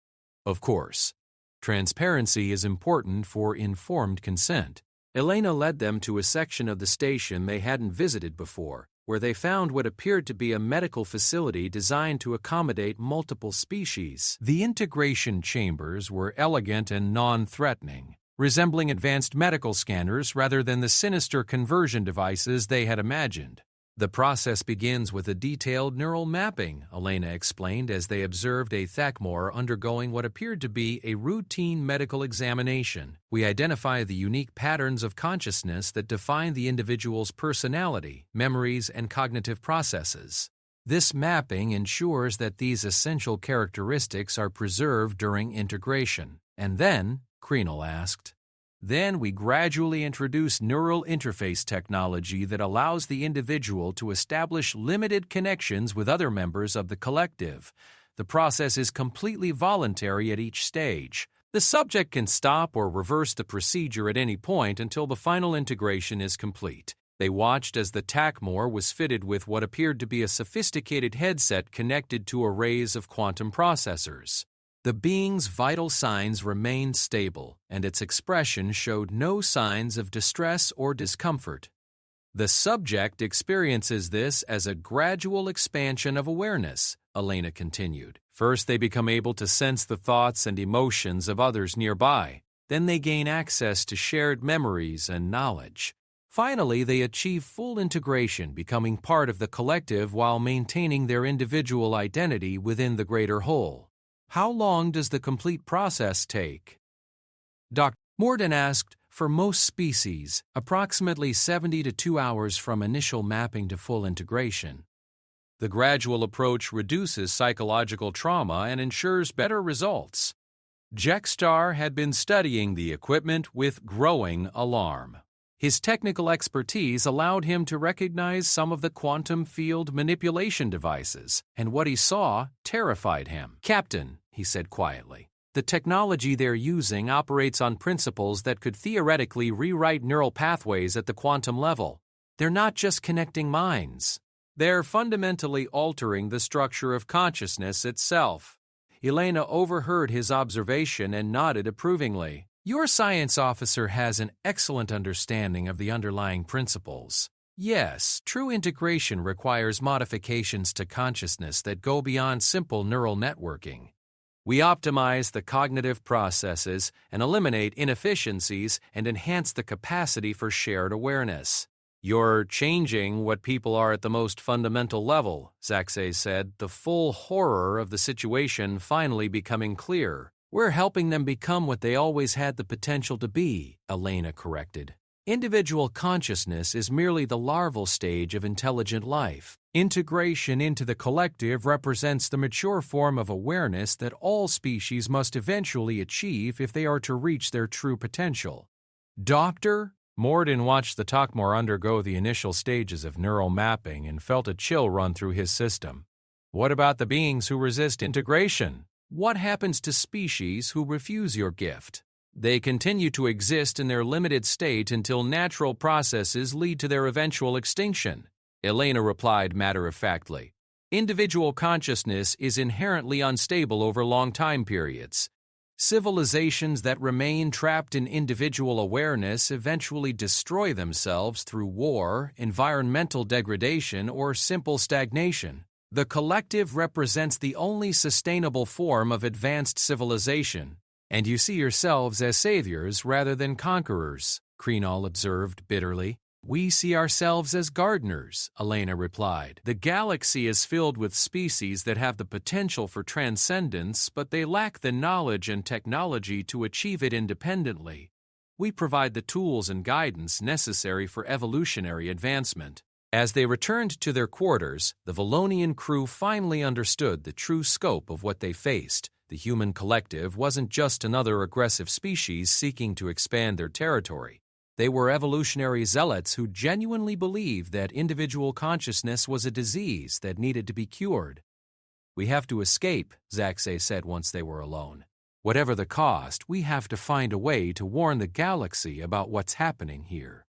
Of course. Transparency is important for informed consent. Elena led them to a section of the station they hadn't visited before, where they found what appeared to be a medical facility designed to accommodate multiple species. The integration chambers were elegant and non-threatening, resembling advanced medical scanners rather than the sinister conversion devices they had imagined. The process begins with a detailed neural mapping, Elena explained as they observed a Thakmor undergoing what appeared to be a routine medical examination. We identify the unique patterns of consciousness that define the individual's personality, memories, and cognitive processes. This mapping ensures that these essential characteristics are preserved during integration. And then, Kreenel asked, then we gradually introduce neural interface technology that allows the individual to establish limited connections with other members of the collective, The process is completely voluntary at each stage. The subject can stop or reverse the procedure at any point until the final integration is complete. They watched as the TACMOR was fitted with what appeared to be a sophisticated headset connected to arrays of quantum processors. The being's vital signs remained stable, and its expression showed no signs of distress or discomfort. The subject experiences this as a gradual expansion of awareness, Elena continued. First, they become able to sense the thoughts and emotions of others nearby. Then they gain access to shared memories and knowledge. Finally, they achieve full integration, becoming part of the collective while maintaining their individual identity within the greater whole. How long does the complete process take? Dr. Morden asked. For most species, approximately 70 to 2 hours from initial mapping to full integration. The gradual approach reduces psychological trauma and ensures better results. Jekstar had been studying the equipment with growing alarm. His technical expertise allowed him to recognize some of the quantum field manipulation devices, and what he saw terrified him. "Captain," he said quietly, "the technology they're using operates on principles that could theoretically rewrite neural pathways at the quantum level. They're not just connecting minds. They're fundamentally altering the structure of consciousness itself." Elena overheard his observation and nodded approvingly. "Your science officer has an excellent understanding of the underlying principles. Yes, true integration requires modifications to consciousness that go beyond simple neural networking. We optimize the cognitive processes and eliminate inefficiencies and enhance the capacity for shared awareness. You're changing what people are at the most fundamental level," Zaxay said, the full horror of the situation finally becoming clear. "We're helping them become what they always had the potential to be," Elena corrected. "Individual consciousness is merely the larval stage of intelligent life. Integration into the collective represents the mature form of awareness that all species must eventually achieve if they are to reach their true potential." "Doctor?" Morden watched the TACMOR undergo the initial stages of neural mapping and felt a chill run through his system. "What about the beings who resist integration? What happens to species who refuse your gift?" "They continue to exist in their limited state until natural processes lead to their eventual extinction," Elena replied matter-of-factly. "Individual consciousness is inherently unstable over long time periods. Civilizations that remain trapped in individual awareness eventually destroy themselves through war, environmental degradation, or simple stagnation. The collective represents the only sustainable form of advanced civilization, and you see yourselves as saviors rather than conquerors," Krenal observed bitterly. "We see ourselves as gardeners," Elena replied. "The galaxy is filled with species that have the potential for transcendence, but they lack the knowledge and technology to achieve it independently. We provide the tools and guidance necessary for evolutionary advancement." As they returned to their quarters, the Valonian crew finally understood the true scope of what they faced. The human collective wasn't just another aggressive species seeking to expand their territory. They were evolutionary zealots who genuinely believed that individual consciousness was a disease that needed to be cured. "We have to escape," Zaxay said once they were alone. "Whatever the cost, we have to find a way to warn the galaxy about what's happening here."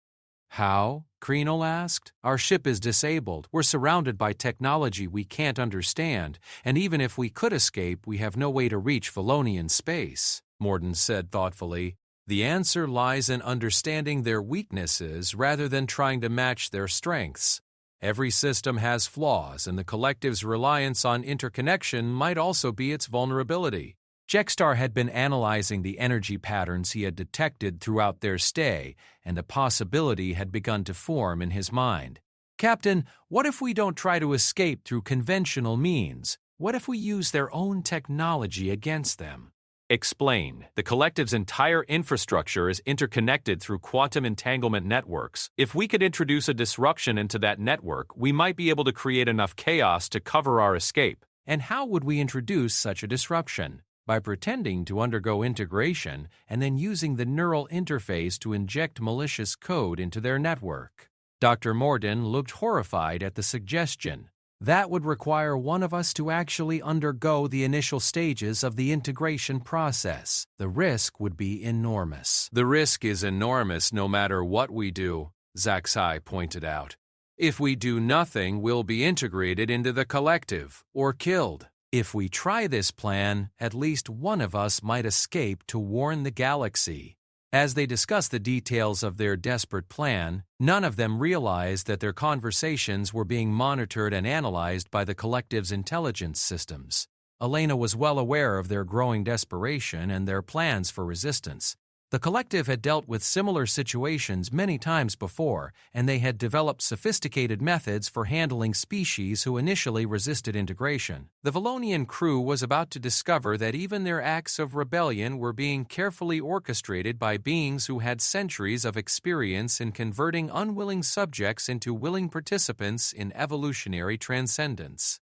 "How?" Krenal asked. "Our ship is disabled. We're surrounded by technology we can't understand, and even if we could escape, we have no way to reach Valonian space," Morden said thoughtfully. "The answer lies in understanding their weaknesses rather than trying to match their strengths. Every system has flaws, and the collective's reliance on interconnection might also be its vulnerability." Jekstar had been analyzing the energy patterns he had detected throughout their stay, and a possibility had begun to form in his mind. "Captain, what if we don't try to escape through conventional means? What if we use their own technology against them?" "Explain. The collective's entire infrastructure is interconnected through quantum entanglement networks. If we could introduce a disruption into that network, we might be able to create enough chaos to cover our escape." "And how would we introduce such a disruption?" "By pretending to undergo integration and then using the neural interface to inject malicious code into their network." Dr. Morden looked horrified at the suggestion. That would require one of us to actually undergo the initial stages of the integration process. The risk would be enormous. The risk is enormous no matter what we do, Zaxai pointed out. If we do nothing, we'll be integrated into the collective, or killed. If we try this plan, at least one of us might escape to warn the galaxy. As they discussed the details of their desperate plan, none of them realized that their conversations were being monitored and analyzed by the collective's intelligence systems. Elena was well aware of their growing desperation and their plans for resistance. The collective had dealt with similar situations many times before, and they had developed sophisticated methods for handling species who initially resisted integration. The Valonian crew was about to discover that even their acts of rebellion were being carefully orchestrated by beings who had centuries of experience in converting unwilling subjects into willing participants in evolutionary transcendence.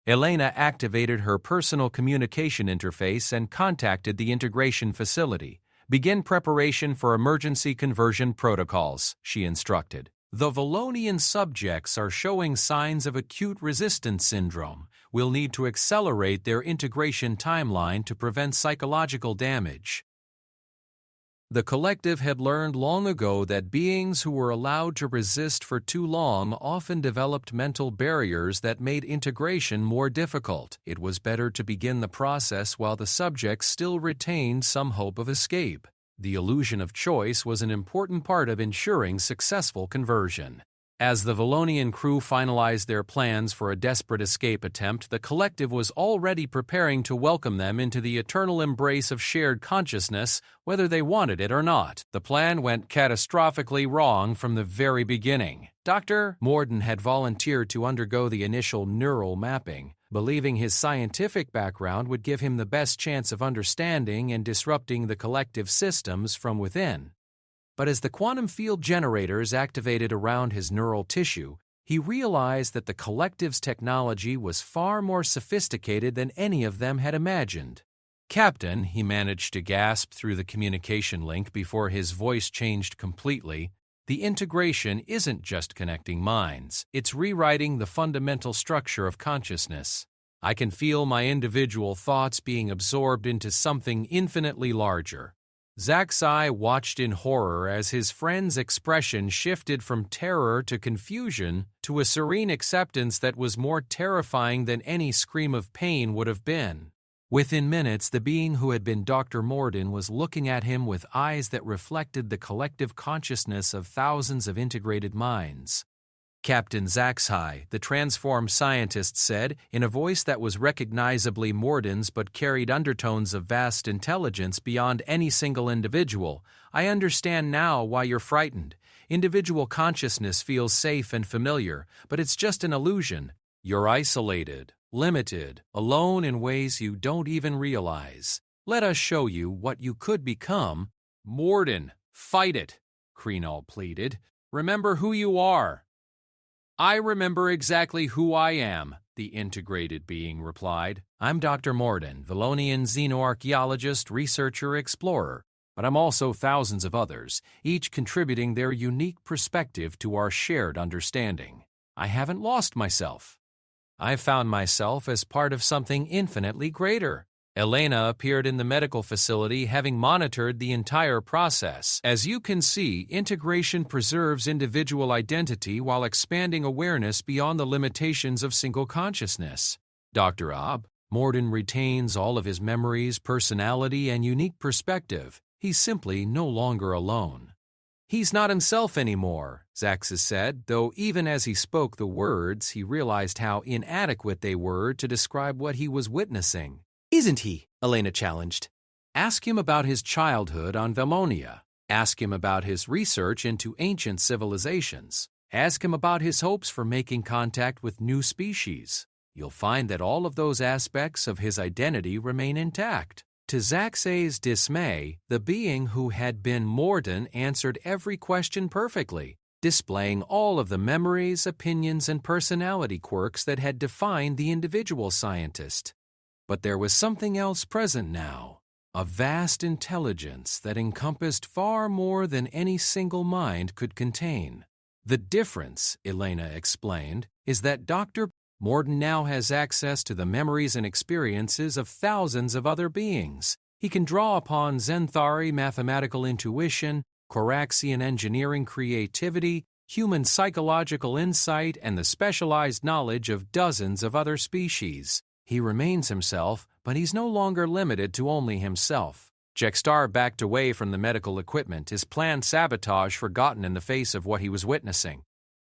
Elena activated her personal communication interface and contacted the integration facility. Begin preparation for emergency conversion protocols, she instructed. The Valonian subjects are showing signs of acute resistance syndrome. We'll need to accelerate their integration timeline to prevent psychological damage. The collective had learned long ago that beings who were allowed to resist for too long often developed mental barriers that made integration more difficult. It was better to begin the process while the subjects still retained some hope of escape. The illusion of choice was an important part of ensuring successful conversion. As the Valonian crew finalized their plans for a desperate escape attempt, the collective was already preparing to welcome them into the eternal embrace of shared consciousness, whether they wanted it or not. The plan went catastrophically wrong from the very beginning. Dr. Morden had volunteered to undergo the initial neural mapping, believing his scientific background would give him the best chance of understanding and disrupting the collective systems from within. But as the quantum field generators activated around his neural tissue, he realized that the collective's technology was far more sophisticated than any of them had imagined. "Captain," he managed to gasp through the communication link before his voice changed completely, "the integration isn't just connecting minds. It's rewriting the fundamental structure of consciousness. I can feel my individual thoughts being absorbed into something infinitely larger." Zaxai watched in horror as his friend's expression shifted from terror to confusion to a serene acceptance that was more terrifying than any scream of pain would have been. Within minutes, the being who had been Dr. Morden was looking at him with eyes that reflected the collective consciousness of thousands of integrated minds. "Captain Zaxai," the transformed scientist said, in a voice that was recognizably Morden's but carried undertones of vast intelligence beyond any single individual, "I understand now why you're frightened. Individual consciousness feels safe and familiar, but it's just an illusion. You're isolated, limited, alone in ways you don't even realize. Let us show you what you could become." "Morden, fight it," Krenal pleaded. "Remember who you are." "I remember exactly who I am," the integrated being replied. "I'm Dr. Morden, Valonian xenoarchaeologist, researcher, explorer. But I'm also thousands of others, each contributing their unique perspective to our shared understanding. I haven't lost myself. I've found myself as part of something infinitely greater." Elena appeared in the medical facility, having monitored the entire process. "As you can see, integration preserves individual identity while expanding awareness beyond the limitations of single consciousness. Dr. Morden retains all of his memories, personality, and unique perspective. He's simply no longer alone." "He's not himself anymore," Zaxis said, though even as he spoke the words, he realized how inadequate they were to describe what he was witnessing. "Isn't he?" Elena challenged. "Ask him about his childhood on Valonia. Ask him about his research into ancient civilizations. Ask him about his hopes for making contact with new species. You'll find that all of those aspects of his identity remain intact." To Zaxai's dismay, the being who had been Morden answered every question perfectly, displaying all of the memories, opinions, and personality quirks that had defined the individual scientist. But there was something else present now, a vast intelligence that encompassed far more than any single mind could contain. "The difference," Elena explained, "is that Dr. Morden now has access to the memories and experiences of thousands of other beings. He can draw upon Zenthari mathematical intuition, Coraxian engineering creativity, human psychological insight, and the specialized knowledge of dozens of other species. He remains himself, but he's no longer limited to only himself. Jextar backed away from the medical equipment, his planned sabotage forgotten in the face of what he was witnessing.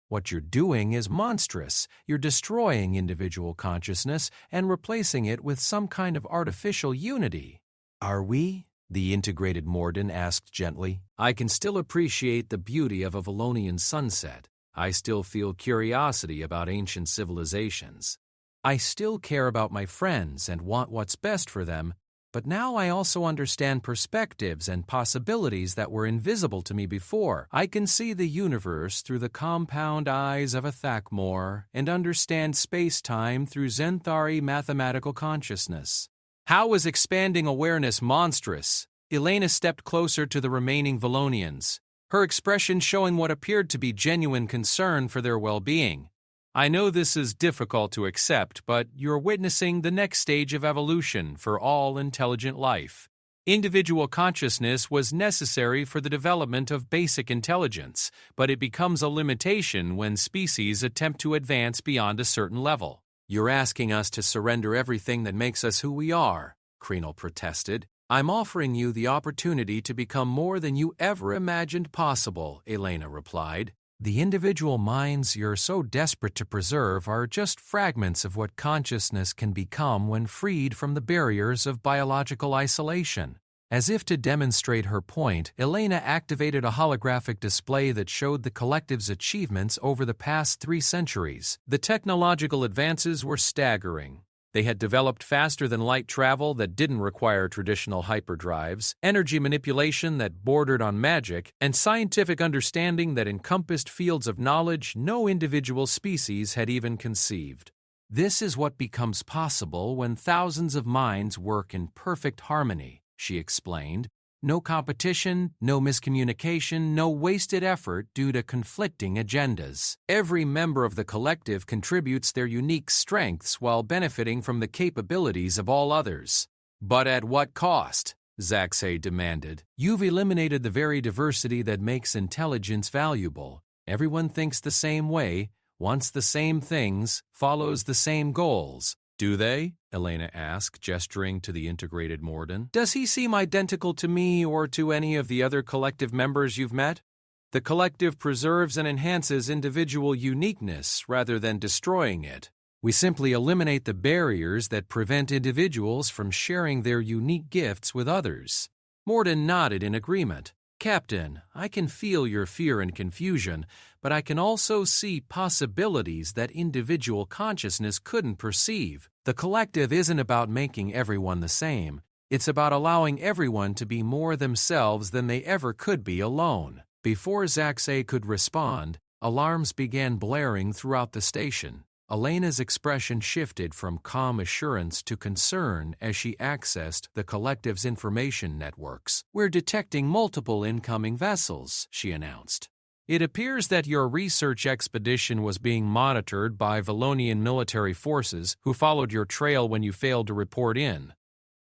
What you're doing is monstrous. You're destroying individual consciousness and replacing it with some kind of artificial unity. Are we? The integrated Morden asked gently. I can still appreciate the beauty of a Valonian sunset. I still feel curiosity about ancient civilizations. I still care about my friends and want what's best for them, but now I also understand perspectives and possibilities that were invisible to me before. I can see the universe through the compound eyes of a Thakmor and understand space-time through Zenthari mathematical consciousness. How is expanding awareness monstrous? Elena stepped closer to the remaining Valonians, her expression showing what appeared to be genuine concern for their well-being. I know this is difficult to accept, but you're witnessing the next stage of evolution for all intelligent life. Individual consciousness was necessary for the development of basic intelligence, but it becomes a limitation when species attempt to advance beyond a certain level. You're asking us to surrender everything that makes us who we are, Krenel protested. I'm offering you the opportunity to become more than you ever imagined possible, Elena replied. The individual minds you're so desperate to preserve are just fragments of what consciousness can become when freed from the barriers of biological isolation. As if to demonstrate her point, Elena activated a holographic display that showed the collective's achievements over the past 3 centuries. The technological advances were staggering. They had developed faster-than-light travel that didn't require traditional hyperdrives, energy manipulation that bordered on magic, and scientific understanding that encompassed fields of knowledge no individual species had even conceived. This is what becomes possible when thousands of minds work in perfect harmony, she explained. No competition, no miscommunication, no wasted effort due to conflicting agendas. Every member of the collective contributes their unique strengths while benefiting from the capabilities of all others. But at what cost? Zaxay demanded. You've eliminated the very diversity that makes intelligence valuable. Everyone thinks the same way, wants the same things, follows the same goals. Do they? Elena asked, gesturing to the integrated Morden. Does he seem identical to me or to any of the other collective members you've met? The collective preserves and enhances individual uniqueness rather than destroying it. We simply eliminate the barriers that prevent individuals from sharing their unique gifts with others. Morden nodded in agreement. Captain, I can feel your fear and confusion, but I can also see possibilities that individual consciousness couldn't perceive. The collective isn't about making everyone the same. It's about allowing everyone to be more themselves than they ever could be alone. Before Zaxay could respond, alarms began blaring throughout the station. Elena's expression shifted from calm assurance to concern as she accessed the collective's information networks. We're detecting multiple incoming vessels, she announced. It appears that your research expedition was being monitored by Valonian military forces who followed your trail when you failed to report in.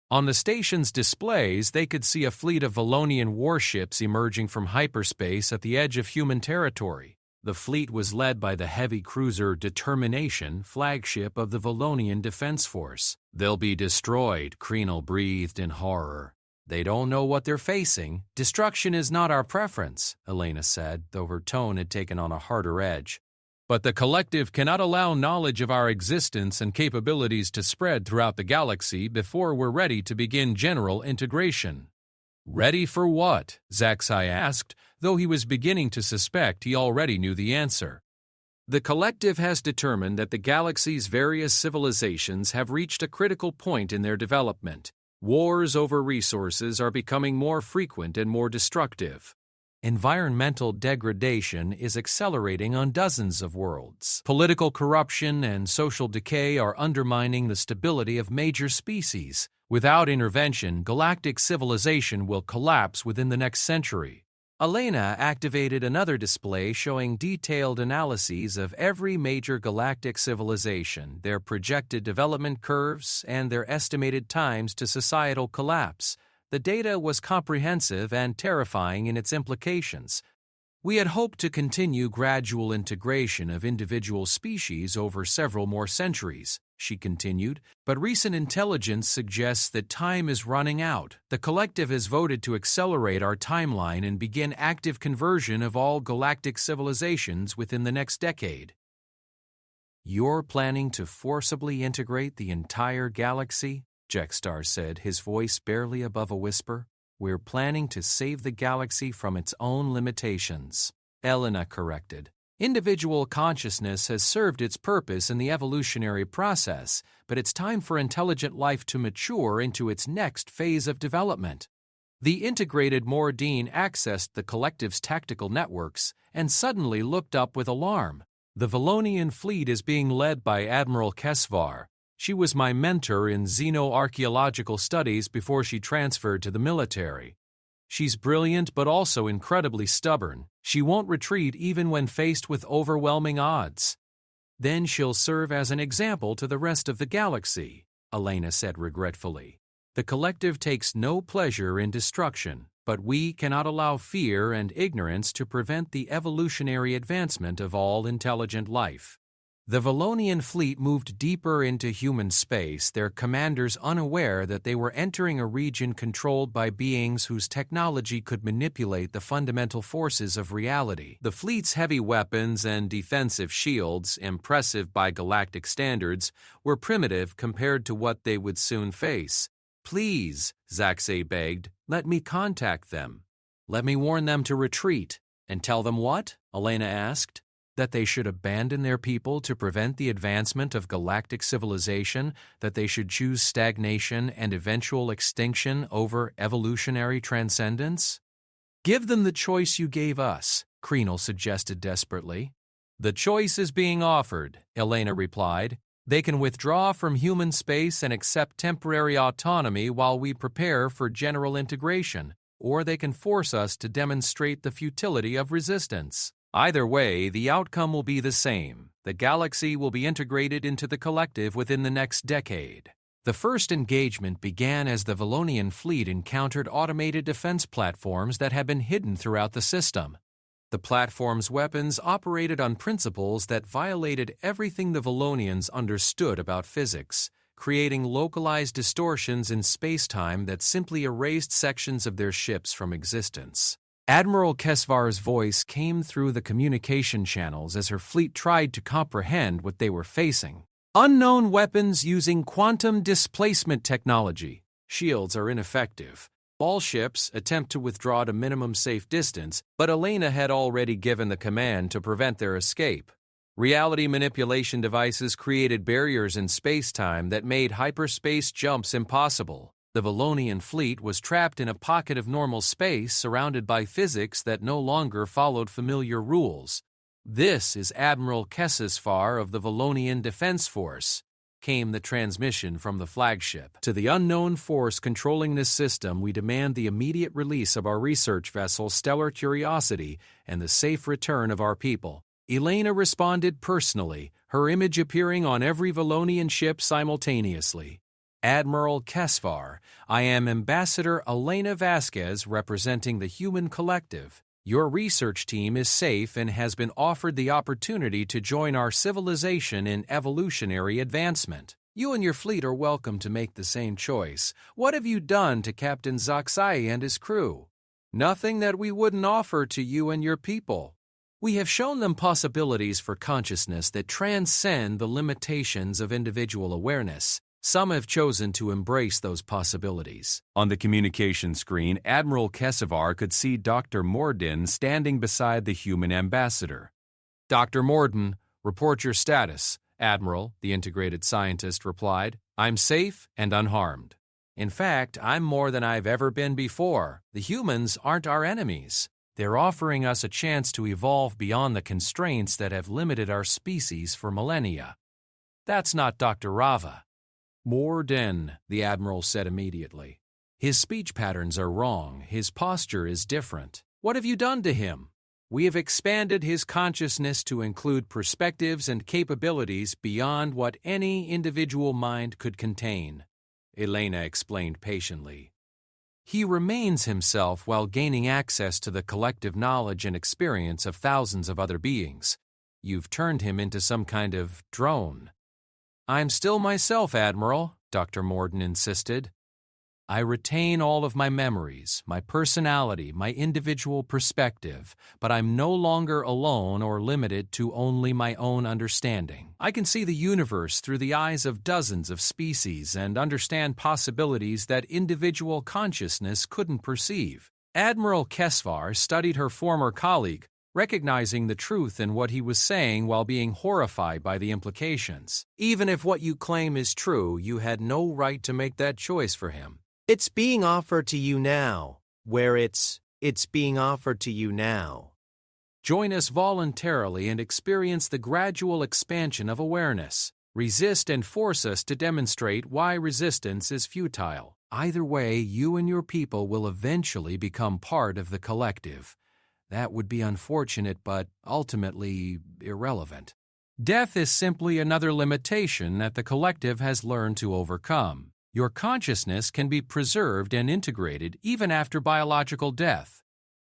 On the station's displays, they could see a fleet of Valonian warships emerging from hyperspace at the edge of human territory. The fleet was led by the heavy cruiser Determination, flagship of the Valonian Defense Force. They'll be destroyed, Krenel breathed in horror. They don't know what they're facing. Destruction is not our preference, Elena said, though her tone had taken on a harder edge. But the collective cannot allow knowledge of our existence and capabilities to spread throughout the galaxy before we're ready to begin general integration. Ready for what? Zaxay asked, though he was beginning to suspect he already knew the answer. The collective has determined that the galaxy's various civilizations have reached a critical point in their development. Wars over resources are becoming more frequent and more destructive. Environmental degradation is accelerating on dozens of worlds. Political corruption and social decay are undermining the stability of major species. Without intervention, galactic civilization will collapse within the next century. Elena activated another display showing detailed analyses of every major galactic civilization, their projected development curves, and their estimated times to societal collapse. The data was comprehensive and terrifying in its implications. We had hoped to continue gradual integration of individual species over several more centuries, she continued, but recent intelligence suggests that time is running out. The collective has voted to accelerate our timeline and begin active conversion of all galactic civilizations within the next decade. You're planning to forcibly integrate the entire galaxy? Jexstar said, his voice barely above a whisper. We're planning to save the galaxy from its own limitations, Elena corrected. Individual consciousness has served its purpose in the evolutionary process, but it's time for intelligent life to mature into its next phase of development. The integrated Mordine accessed the collective's tactical networks and suddenly looked up with alarm. The Valonian fleet is being led by Admiral Kesvar. She was my mentor in xenoarchaeological studies before she transferred to the military. She's brilliant but also incredibly stubborn. She won't retreat even when faced with overwhelming odds. Then she'll serve as an example to the rest of the galaxy, Elena said regretfully. The collective takes no pleasure in destruction, but we cannot allow fear and ignorance to prevent the evolutionary advancement of all intelligent life. The Valonian fleet moved deeper into human space, their commanders unaware that they were entering a region controlled by beings whose technology could manipulate the fundamental forces of reality. The fleet's heavy weapons and defensive shields, impressive by galactic standards, were primitive compared to what they would soon face. Please, Zaxay begged, let me contact them. Let me warn them to retreat. And tell them what? Elena asked. That they should abandon their people to prevent the advancement of galactic civilization, that they should choose stagnation and eventual extinction over evolutionary transcendence? Give them the choice you gave us, Kreenel suggested desperately. The choice is being offered, Elena replied. They can withdraw from human space and accept temporary autonomy while we prepare for general integration, or they can force us to demonstrate the futility of resistance. Either way, the outcome will be the same. The galaxy will be integrated into the collective within the next decade. The first engagement began as the Valonian fleet encountered automated defense platforms that had been hidden throughout the system. The platform's weapons operated on principles that violated everything the Valonians understood about physics, creating localized distortions in space-time that simply erased sections of their ships from existence. Admiral Kesvar's voice came through the communication channels as her fleet tried to comprehend what they were facing. Unknown weapons using quantum displacement technology. Shields are ineffective. All ships attempt to withdraw to minimum safe distance, but Elena had already given the command to prevent their escape. Reality manipulation devices created barriers in space-time that made hyperspace jumps impossible. The Valonian fleet was trapped in a pocket of normal space surrounded by physics that no longer followed familiar rules. This is Admiral Kesvar of the Valonian Defense Force, came the transmission from the flagship. To the unknown force controlling this system, we demand the immediate release of our research vessel Stellar Curiosity and the safe return of our people. Elena responded personally, her image appearing on every Valonian ship simultaneously. Admiral Kesvar, I am Ambassador Elena Vasquez representing the human collective. Your research team is safe and has been offered the opportunity to join our civilization in evolutionary advancement. You and your fleet are welcome to make the same choice. What have you done to Captain Zaxay and his crew? Nothing that we wouldn't offer to you and your people. We have shown them possibilities for consciousness that transcend the limitations of individual awareness. Some have chosen to embrace those possibilities. On the communication screen, Admiral Kesvar could see Dr. Mordin standing beside the human ambassador. Dr. Mordin, report your status. Admiral, the integrated scientist replied. I'm safe and unharmed. In fact, I'm more than I've ever been before. The humans aren't our enemies. They're offering us a chance to evolve beyond the constraints that have limited our species for millennia. That's not Dr. Rava. Mordin, the Admiral said immediately. His speech patterns are wrong. His posture is different. What have you done to him? We have expanded his consciousness to include perspectives and capabilities beyond what any individual mind could contain, Elena explained patiently. He remains himself while gaining access to the collective knowledge and experience of thousands of other beings. You've turned him into some kind of drone. I'm still myself, Admiral, Dr. Morden insisted. I retain all of my memories, my personality, my individual perspective, but I'm no longer alone or limited to only my own understanding. I can see the universe through the eyes of dozens of species and understand possibilities that individual consciousness couldn't perceive. Admiral Kesvar studied her former colleague, recognizing the truth in what he was saying while being horrified by the implications. Even if what you claim is true, you had no right to make that choice for him. It's being offered to you now, where it's being offered to you now. Join us voluntarily and experience the gradual expansion of awareness. Resist and force us to demonstrate why resistance is futile. Either way, you and your people will eventually become part of the collective. That would be unfortunate, but ultimately irrelevant. Death is simply another limitation that the collective has learned to overcome. Your consciousness can be preserved and integrated even after biological death.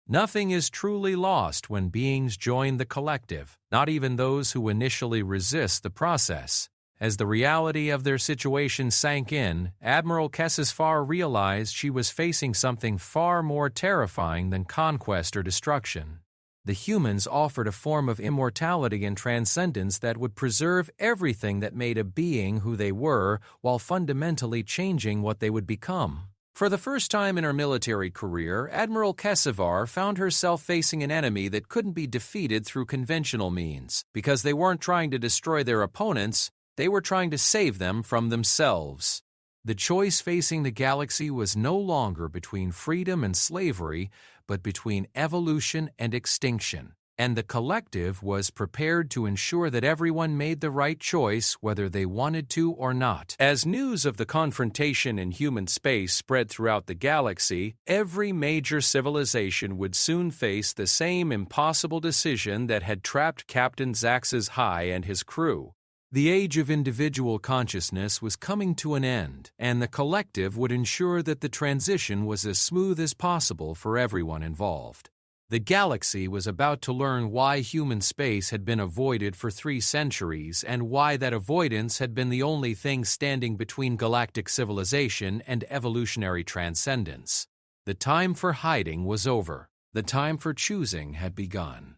Nothing is truly lost when beings join the collective, not even those who initially resist the process. As the reality of their situation sank in, Admiral Kesvar realized she was facing something far more terrifying than conquest or destruction. The humans offered a form of immortality and transcendence that would preserve everything that made a being who they were while fundamentally changing what they would become. For the first time in her military career, Admiral Kesvar found herself facing an enemy that couldn't be defeated through conventional means. Because they weren't trying to destroy their opponents, they were trying to save them from themselves. The choice facing the galaxy was no longer between freedom and slavery, but between evolution and extinction, and the collective was prepared to ensure that everyone made the right choice whether they wanted to or not. As news of the confrontation in human space spread throughout the galaxy, every major civilization would soon face the same impossible decision that had trapped Captain Zaxxas High and his crew. The age of individual consciousness was coming to an end, and the collective would ensure that the transition was as smooth as possible for everyone involved. The galaxy was about to learn why human space had been avoided for 3 centuries and why that avoidance had been the only thing standing between galactic civilization and evolutionary transcendence. The time for hiding was over. The time for choosing had begun.